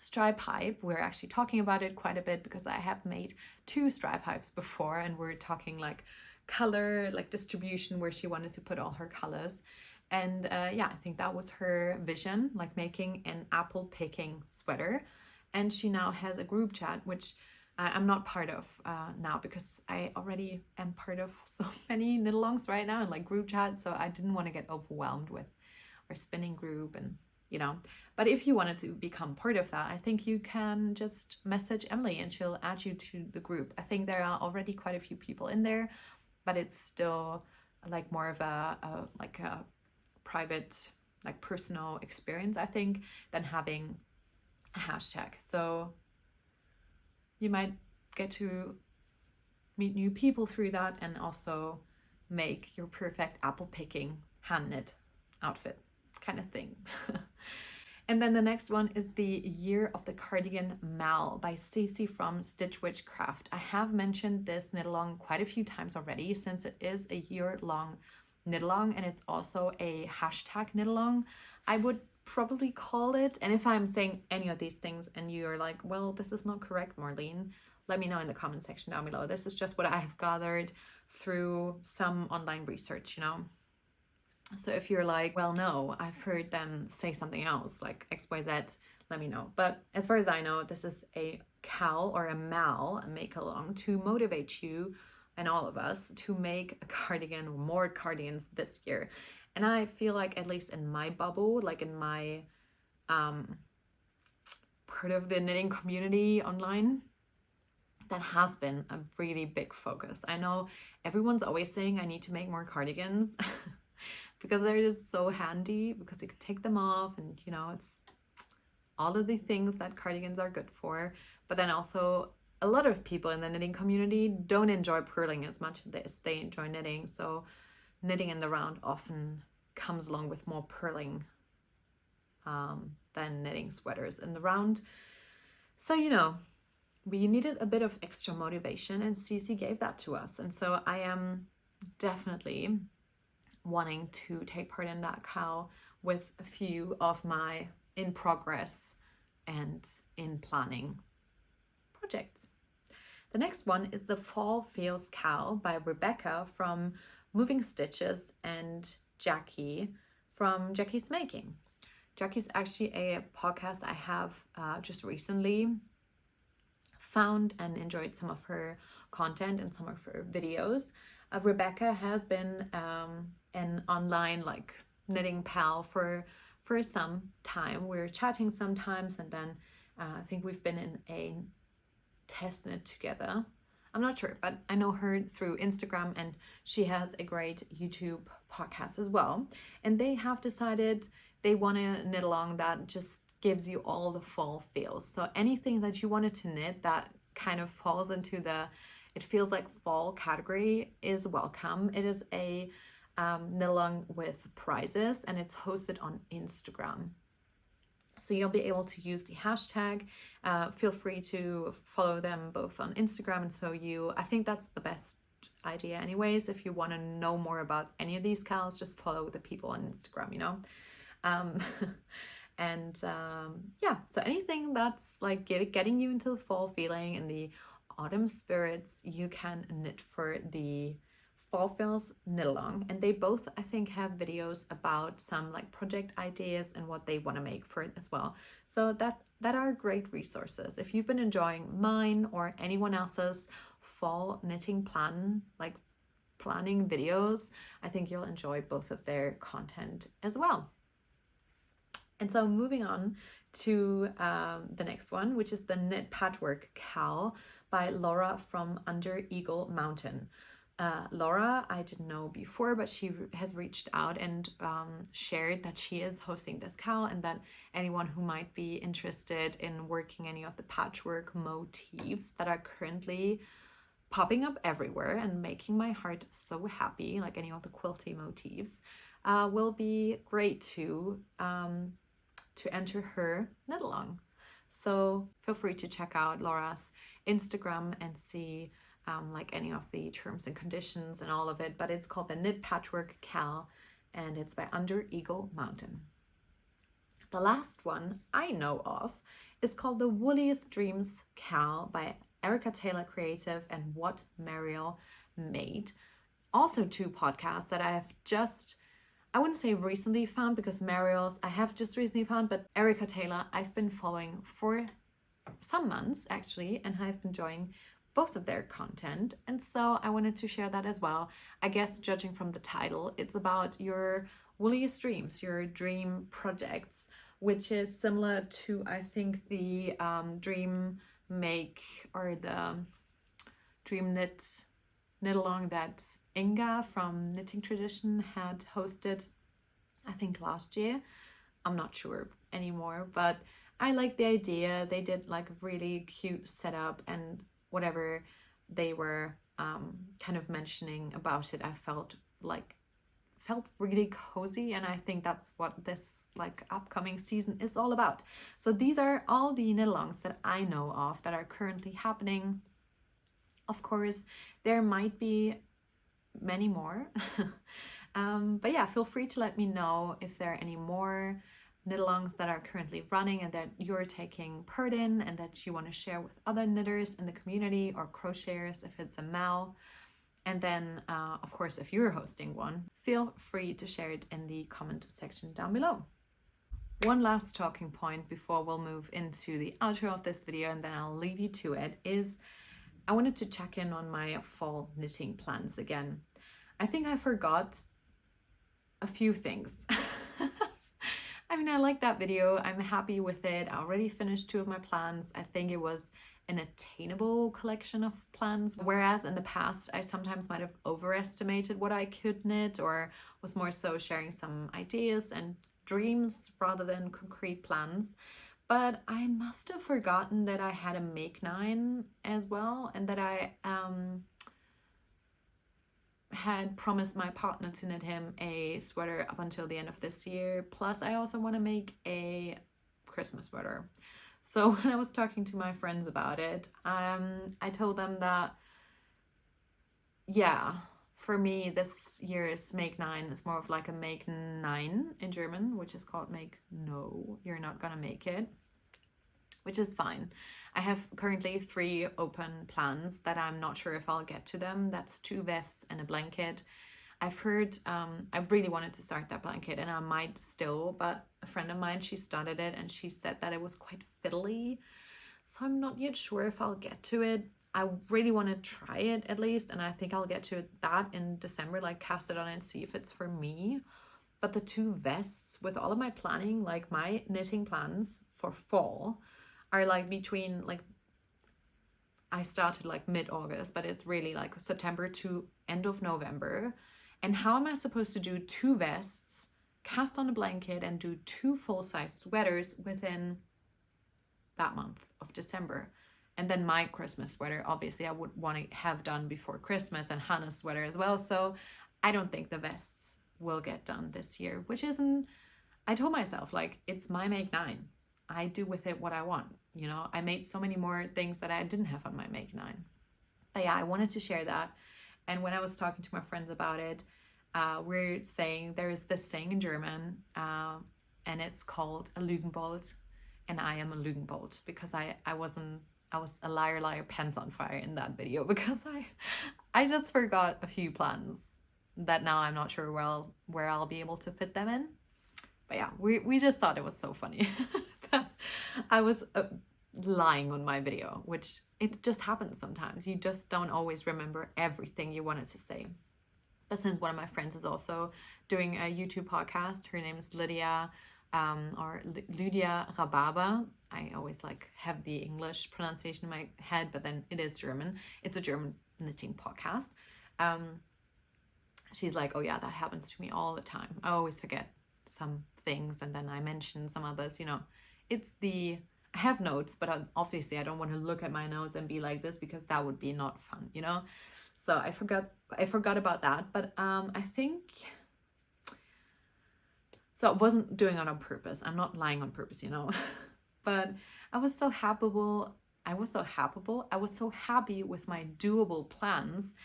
stripe pipe. We're actually talking about it quite a bit because I have made 2 stripe pipes before, and we're talking like color, like distribution, where she wanted to put all her colors. And yeah, I think that was her vision, like making an apple picking sweater. And she now has a group chat, which I'm not part of now, because I already am part of so many knit alongs right now and like group chats, so I didn't want to get overwhelmed with our spinning group, and you know. But if you wanted to become part of that, I think you can just message Emily and she'll add you to the group. I think there are already quite a few people in there, but it's still like more of a private, like personal experience, I think, than having a hashtag. So you might get to meet new people through that, and also make your perfect apple picking hand knit outfit kind of thing. And then the next one is the Year of the Cardigan MAL by Cece from Stitch Witchcraft. I have mentioned this knit along quite a few times already, since it is a year-long knit along, and it's also a hashtag knit along, I would probably call it. And if I'm saying any of these things and you're like, well, this is not correct, Marlene, let me know in the comment section down below. This is just what I have gathered through some online research, you know. So if you're like, well, no, I've heard them say something else, like XYZ, let me know. But as far as I know, this is a KAL or a MAL, a make along, to motivate you and all of us to make a cardigan or more cardigans this year. And I feel like, at least in my bubble, like in my part of the knitting community online, that has been a really big focus. I know everyone's always saying I need to make more cardigans because they're just so handy, because you can take them off, and you know, it's all of the things that cardigans are good for. But then also, a lot of people in the knitting community don't enjoy purling as much as they enjoy knitting. So knitting in the round often comes along with more purling than knitting sweaters in the round. So, you know, we needed a bit of extra motivation, and Cece gave that to us. And so I am definitely wanting to take part in that KAL with a few of my in progress and in planning projects. The next one is the Fall Feels KAL by Rebecca from Moving Stitches and Jackie from Jackie's Making. Jackie's actually a podcast I have just recently found and enjoyed some of her content and some of her videos. Rebecca has been an online like knitting pal for some time. We're chatting sometimes, and then I think we've been in a test knit together. I'm not sure, but I know her through Instagram, and she has a great YouTube podcast as well. And they have decided they want to knit along that just gives you all the fall feels. So anything that you wanted to knit that kind of falls into the it feels like fall category is welcome. It is a knit along with prizes, and it's hosted on Instagram. So you'll be able to use the hashtag. Feel free to follow them both on Instagram, and so I think that's the best idea anyways. If you want to know more about any of these KALs, just follow the people on Instagram, you know. Yeah, so anything that's like getting you into the fall feeling and the autumn spirits, you can knit for the fall feels knit along. And they both, I think, have videos about some like project ideas and what they want to make for it as well. So that are great resources. If you've been enjoying mine or anyone else's fall knitting planning videos, I think you'll enjoy both of their content as well. And so moving on to the next one, which is the Knit Patchwork KAL by Laura from Under Eagle Mountain. Laura, I didn't know before, but she has reached out and shared that she is hosting this KAL, and that anyone who might be interested in working any of the patchwork motifs that are currently popping up everywhere and making my heart so happy, like any of the quilty motifs, will be great to enter her knit along. So feel free to check out Laura's Instagram and see like any of the terms and conditions and all of it, but it's called the Knit Patchwork KAL, and it's by Under Eagle Mountain. The last one I know of is called the Wooliest Dreams KAL by Erica Taylor Creative and What Mariel Made. Also two podcasts that I have just, I wouldn't say recently found, because Mariel's I have just recently found, but Erica Taylor I've been following for some months actually, and I've been enjoying both of their content, and so I wanted to share that as well. I guess judging from the title, it's about your wooliest dreams, your dream projects, which is similar to, I think, the dream make or the dream knit along that Inga from Knitting Tradition had hosted, I think last year. I'm not sure anymore, but I like the idea. They did like a really cute setup, and whatever they were kind of mentioning about it, I felt really cozy, and I think that's what this like upcoming season is all about. So these are all the knit-alongs that I know of that are currently happening. Of course, there might be many more, but yeah, feel free to let me know if there are any more knit-alongs that are currently running and that you're taking part in and that you want to share with other knitters in the community or crocheters if it's a MAL. And then of course, if you're hosting one, feel free to share it in the comment section down below. One last talking point before we'll move into the outro of this video, and then I'll leave you to it, is I wanted to check in on my fall knitting plans again. I think I forgot a few things. I mean, I like that video. I'm happy with it. I already finished 2 of my plans. I think it was an attainable collection of plans, whereas in the past I sometimes might have overestimated what I could knit, or was more so sharing some ideas and dreams rather than concrete plans. But I must have forgotten that I had a make 9 as well, and that I had promised my partner to knit him a sweater up until the end of this year. Plus I also want to make a Christmas sweater. So when I was talking to my friends about it, I told them that, yeah, for me this year's make 9 is more of like a make 9 in German, which is called make no, you're not gonna make it, which is fine. I have currently 3 open plans that I'm not sure if I'll get to them. That's 2 vests and a blanket. I've heard, I really wanted to start that blanket, and I might still, but a friend of mine, she started it and she said that it was quite fiddly. So I'm not yet sure if I'll get to it. I really want to try it at least, and I think I'll get to that in December, like cast it on and see if it's for me. But the 2 vests, with all of my planning, like my knitting plans for fall, are like between, like, I started like mid-August, but it's really like September to end of November. And how am I supposed to do 2 vests cast on a blanket and do 2 full-size sweaters within that month of December. And then my Christmas sweater, obviously I would want to have done before Christmas, and Hannah's sweater as well. So I don't think the vests will get done this year, which isn't, I told myself, like, it's my Make 9. I do with it what I want. You know, I made so many more things that I didn't have on my Make 9. But yeah, I wanted to share that. And when I was talking to my friends about it, we're saying there is this saying in German, and it's called a Lügenbold, and I am a Lügenbold, because I was a liar, liar, pants on fire in that video, because I just forgot a few plans that now I'm not sure where I'll be able to fit them in. But yeah, we just thought it was so funny that I was lying on my video, which it just happens sometimes. You just don't always remember everything you wanted to say. But since one of my friends is also doing a YouTube podcast, her name is Lydia, or Lydia Rababa. I always like have the English pronunciation in my head, but then it is German. It's a German knitting podcast. She's like, oh yeah, that happens to me all the time. I always forget some things, and then I mention some others. You know, I have notes, but obviously I don't want to look at my notes and be like this, because that would be not fun, you know. So I forgot about that. But I think, so I wasn't doing it on purpose. I'm not lying on purpose, you know. But I was so happy with my doable plans.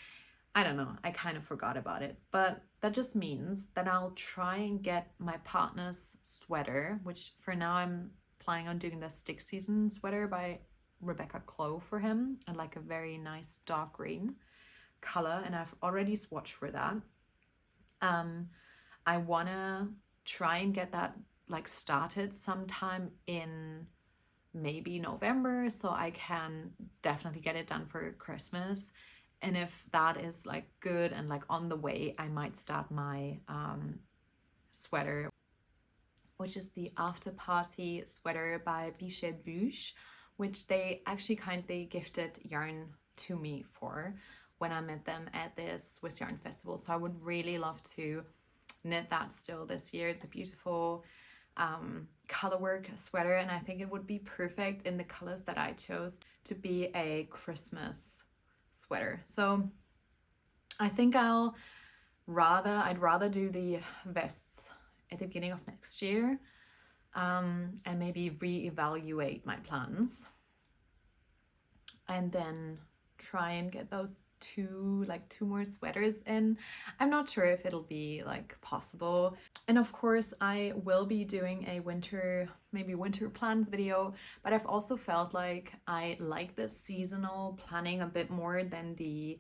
I don't know, I kind of forgot about it, but that just means that I'll try and get my partner's sweater, which for now I'm planning on doing the stick season sweater by Rebecca for him, and like a very nice dark green color, and I've already swatched for that. I wanna try and get that like started sometime in maybe November, so I can definitely get it done for Christmas. And if that is like good and like on the way, I might start my sweater, which is the After Party sweater by Biche Bûche, which they actually kindly gifted yarn to me for when I met them at the Swiss Yarn Festival. So I would really love to knit that still this year. It's a beautiful colorwork sweater, and I think it would be perfect in the colors that I chose to be a Christmas sweater. So I think I'd rather do the vests at the beginning of next year, and maybe reevaluate my plans, and then try and get those two more sweaters in. I'm not sure if it'll be like possible. And of course I will be doing a winter plans video, but I've also felt like I like the seasonal planning a bit more than the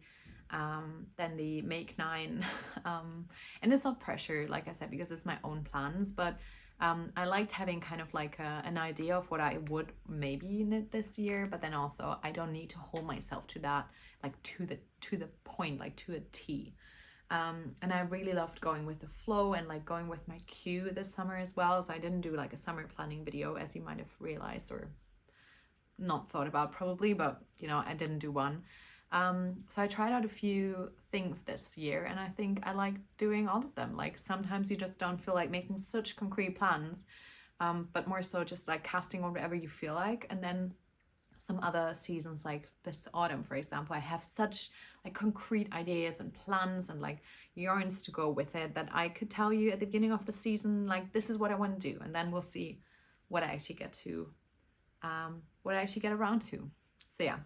Make 9. And it's not pressure, like I said, because it's my own plans, but I liked having kind of like an idea of what I would maybe knit this year, but then also I don't need to hold myself to that, like to the point, like to a T. And I really loved going with the flow and like going with my cue this summer as well. So I didn't do like a summer planning video, as you might have realized or not thought about probably, but you know, I didn't do one. So I tried out a few things this year, and I think I like doing all of them. Like sometimes you just don't feel like making such concrete plans, but more so just like casting on whatever you feel like. And then some other seasons, like this autumn, for example, I have such like concrete ideas and plans and like yarns to go with it that I could tell you at the beginning of the season, like this is what I want to do, and then we'll see what I actually get to, around to. So yeah.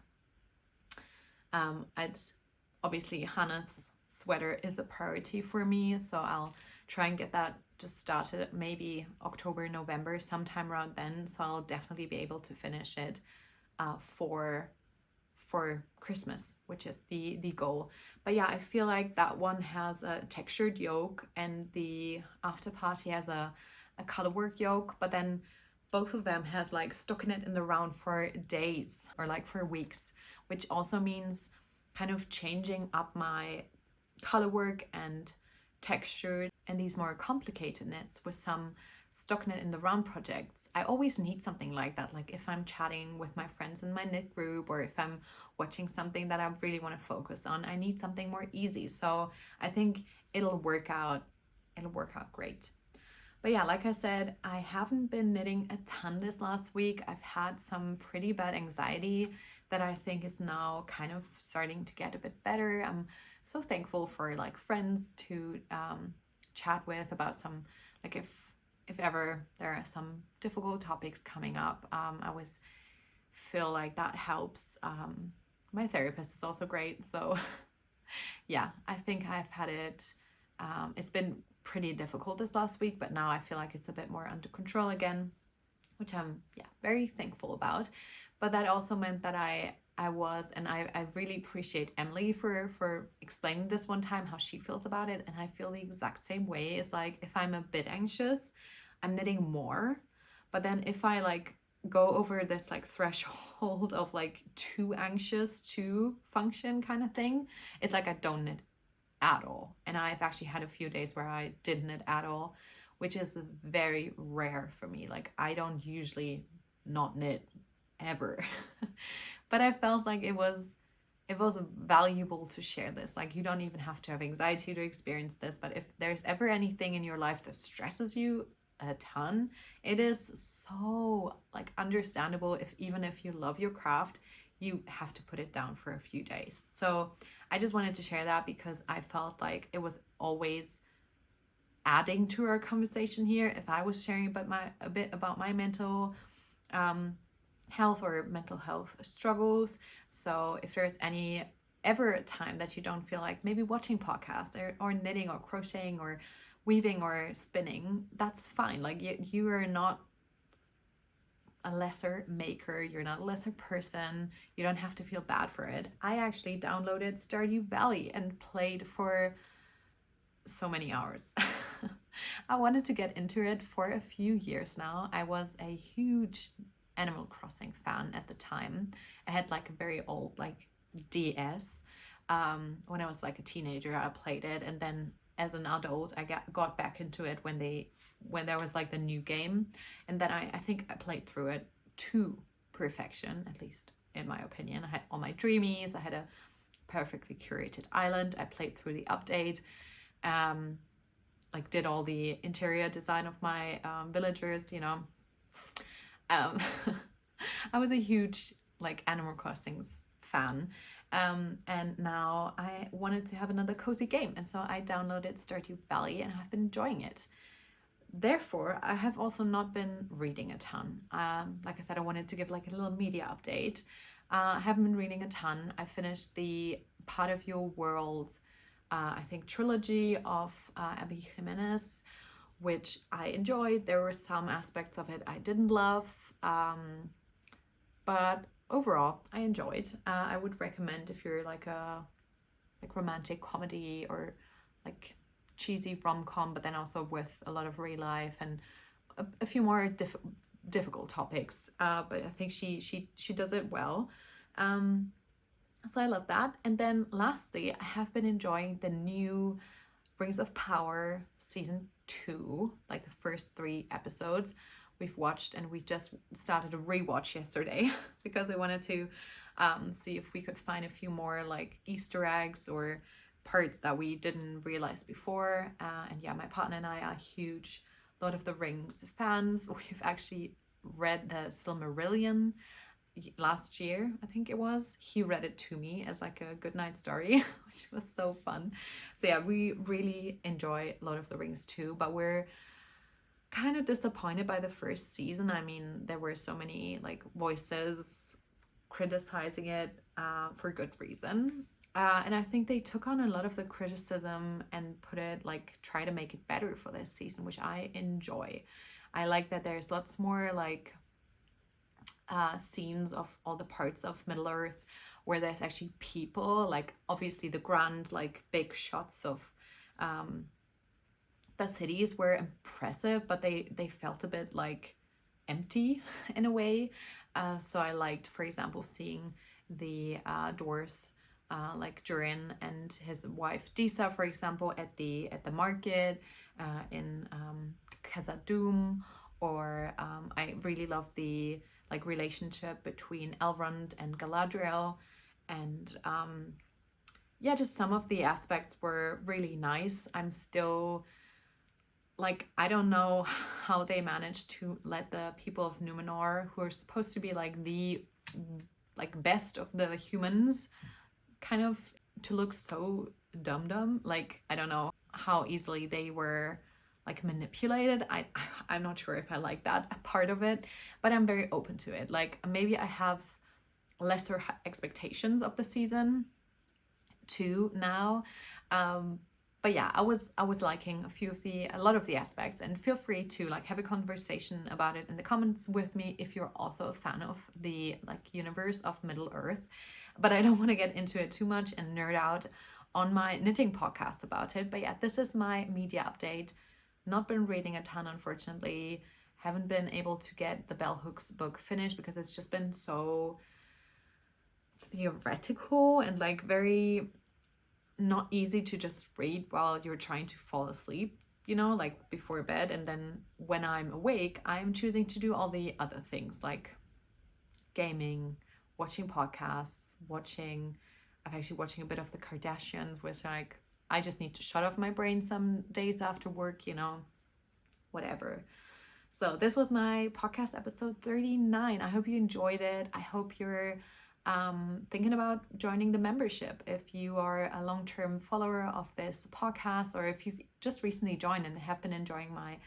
Obviously Hannah's sweater is a priority for me, so I'll try and get that just started maybe October, November, sometime around then. So I'll definitely be able to finish it for Christmas, which is the goal. But yeah, I feel like that one has a textured yoke and the After Party has a colorwork yoke, but then both of them have like stockinette in the round for days or like for weeks, which also means kind of changing up my colorwork and texture and these more complicated knits with some stockinette in the round projects. I always need something like that, like if I'm chatting with my friends in my knit group or if I'm watching something that I really want to focus on, I need something more easy. So I think it'll work out great. But yeah, like I said, I haven't been knitting a ton this last week. I've had some pretty bad anxiety that I think is now kind of starting to get a bit better. I'm so thankful for like friends to chat with about some, like if ever there are some difficult topics coming up. I always feel like that helps. My therapist is also great, so yeah, I think I've had it. It's been pretty difficult this last week, but now I feel like it's a bit more under control again, which I'm very thankful about. But that also meant that I really appreciate Emily for explaining this one time how she feels about it, and I feel the exact same way. It's like if I'm a bit anxious, I'm knitting more, but then if I like go over this like threshold of like too anxious to function kind of thing, it's like I don't knit at all. And I've actually had a few days where I didn't knit at all, which is very rare for me. Like I don't usually not knit ever. But I felt like it was valuable to share this. Like you don't even have to have anxiety to experience this, but if there's ever anything in your life that stresses you a ton, it is so like understandable even if you love your craft, you have to put it down for a few days. So I just wanted to share that because I felt like it was always adding to our conversation here if I was sharing a bit about my mental health or mental health struggles. So if there's ever a time that you don't feel like maybe watching podcasts or knitting or crocheting or weaving or spinning, that's fine. Like you are not a lesser maker, you're not a lesser person, you don't have to feel bad for it. I actually downloaded Stardew Valley and played for so many hours. I wanted to get into it for a few years now. I was a huge Animal Crossing fan at the time. I had like a very old like DS. When I was like a teenager I played it, and then as an adult I got back into it when there was like the new game, and then I think I played through it to perfection, at least in my opinion. I had all my dreamies, I had a perfectly curated island, I played through the update, like did all the interior design of my villagers, you know. I was a huge like Animal Crossings fan, and now I wanted to have another cozy game, and so I downloaded Stardew Valley and I've been enjoying it. Therefore, I have also not been reading a ton. Like I said, I wanted to give like a little media update. I haven't been reading a ton. I finished the Part of Your World, I think, trilogy of Abby Jimenez, which I enjoyed. There were some aspects of it I didn't love, but overall I enjoyed. I would recommend if you're like a romantic comedy or like cheesy rom-com, but then also with a lot of real life and a few more difficult topics, but I think she does it well. So I love that. And then lastly, I have been enjoying the new Rings of Power season 2, like the first 3 episodes we've watched, and we just started a rewatch yesterday because I wanted to see if we could find a few more like Easter eggs or parts that we didn't realize before. And yeah, my partner and I are huge Lord of the Rings fans. We've actually read the Silmarillion last year, I think it was. He read it to me as like a goodnight story, which was so fun. So yeah, we really enjoy Lord of the Rings too, but we're kind of disappointed by the first season. I mean, there were so many like voices criticizing it for good reason. And I think they took on a lot of the criticism and try to make it better for this season, which I enjoy. I like that there's lots more like scenes of all the parts of Middle Earth where there's actually people, like obviously the grand like big shots of the cities were impressive, but they felt a bit like empty in a way. So I liked, for example, seeing the dwarves like Durin and his wife Disa, for example, at the market in Khazad-dûm, or I really love the like relationship between Elrond and Galadriel, and yeah, just some of the aspects were really nice. I'm still like, I don't know how they managed to let the people of Numenor, who are supposed to be like the best of the humans, kind of to look so dumb. Like, I don't know how easily they were like manipulated. I'm not sure if I like that part of it, but I'm very open to it. Like, maybe I have lesser expectations of the season 2 now. But yeah, I was liking a lot of the aspects, and feel free to like have a conversation about it in the comments with me if you're also a fan of the like universe of Middle Earth. But I don't want to get into it too much and nerd out on my knitting podcast about it. But yeah, this is my media update. Not been reading a ton, unfortunately. Haven't been able to get the Bell Hooks book finished because it's just been so theoretical and like very not easy to just read while you're trying to fall asleep, you know, like before bed. And then when I'm awake, I'm choosing to do all the other things like gaming, watching podcasts, I'm actually watching a bit of the Kardashians, which like I just need to shut off my brain some days after work, you know, whatever. So this was my podcast episode 39. I hope you enjoyed it. I hope you're thinking about joining the membership if you are a long-term follower of this podcast, or if you've just recently joined and have been enjoying my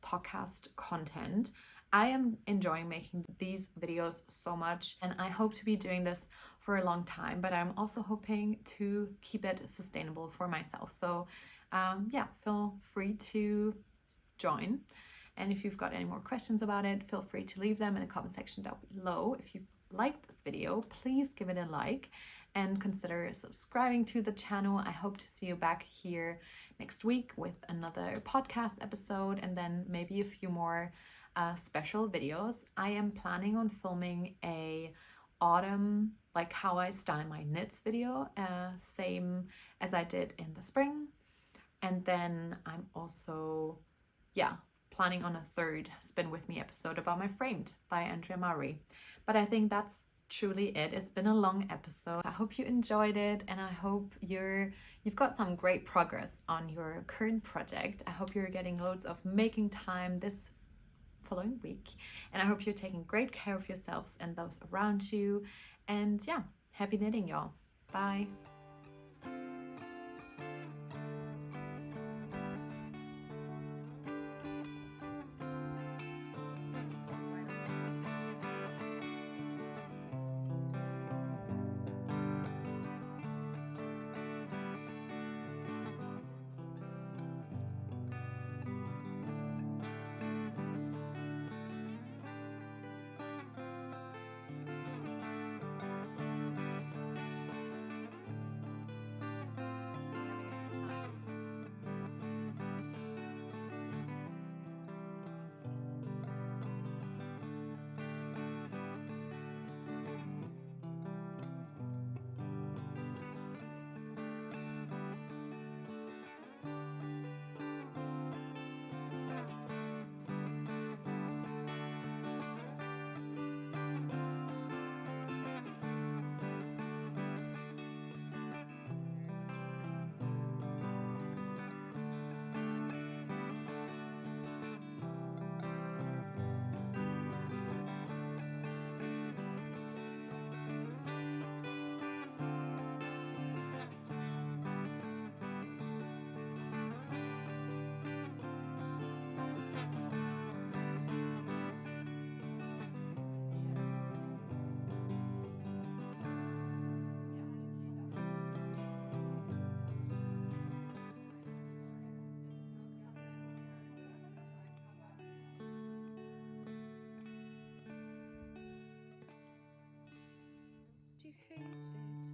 podcast content. I am enjoying making these videos so much, and I hope to be doing this for a long time, but I'm also hoping to keep it sustainable for myself. So yeah, feel free to join. And if you've got any more questions about it, feel free to leave them in the comment section down below. If you've liked this video, please give it a like and consider subscribing to the channel. I hope to see you back here next week with another podcast episode, and then maybe a few more special videos. I am planning on filming a autumn, like how I style my knits video, same as I did in the spring. And then I'm also, yeah, planning on a third Spin With Me episode about my framed by Andrea Murray. But I think that's truly it. It's been a long episode. I hope you enjoyed it, and I hope you've got some great progress on your current project. I hope you're getting loads of making time this following week, and I hope you're taking great care of yourselves and those around you. And yeah, happy knitting, y'all. Bye. Do you hate it?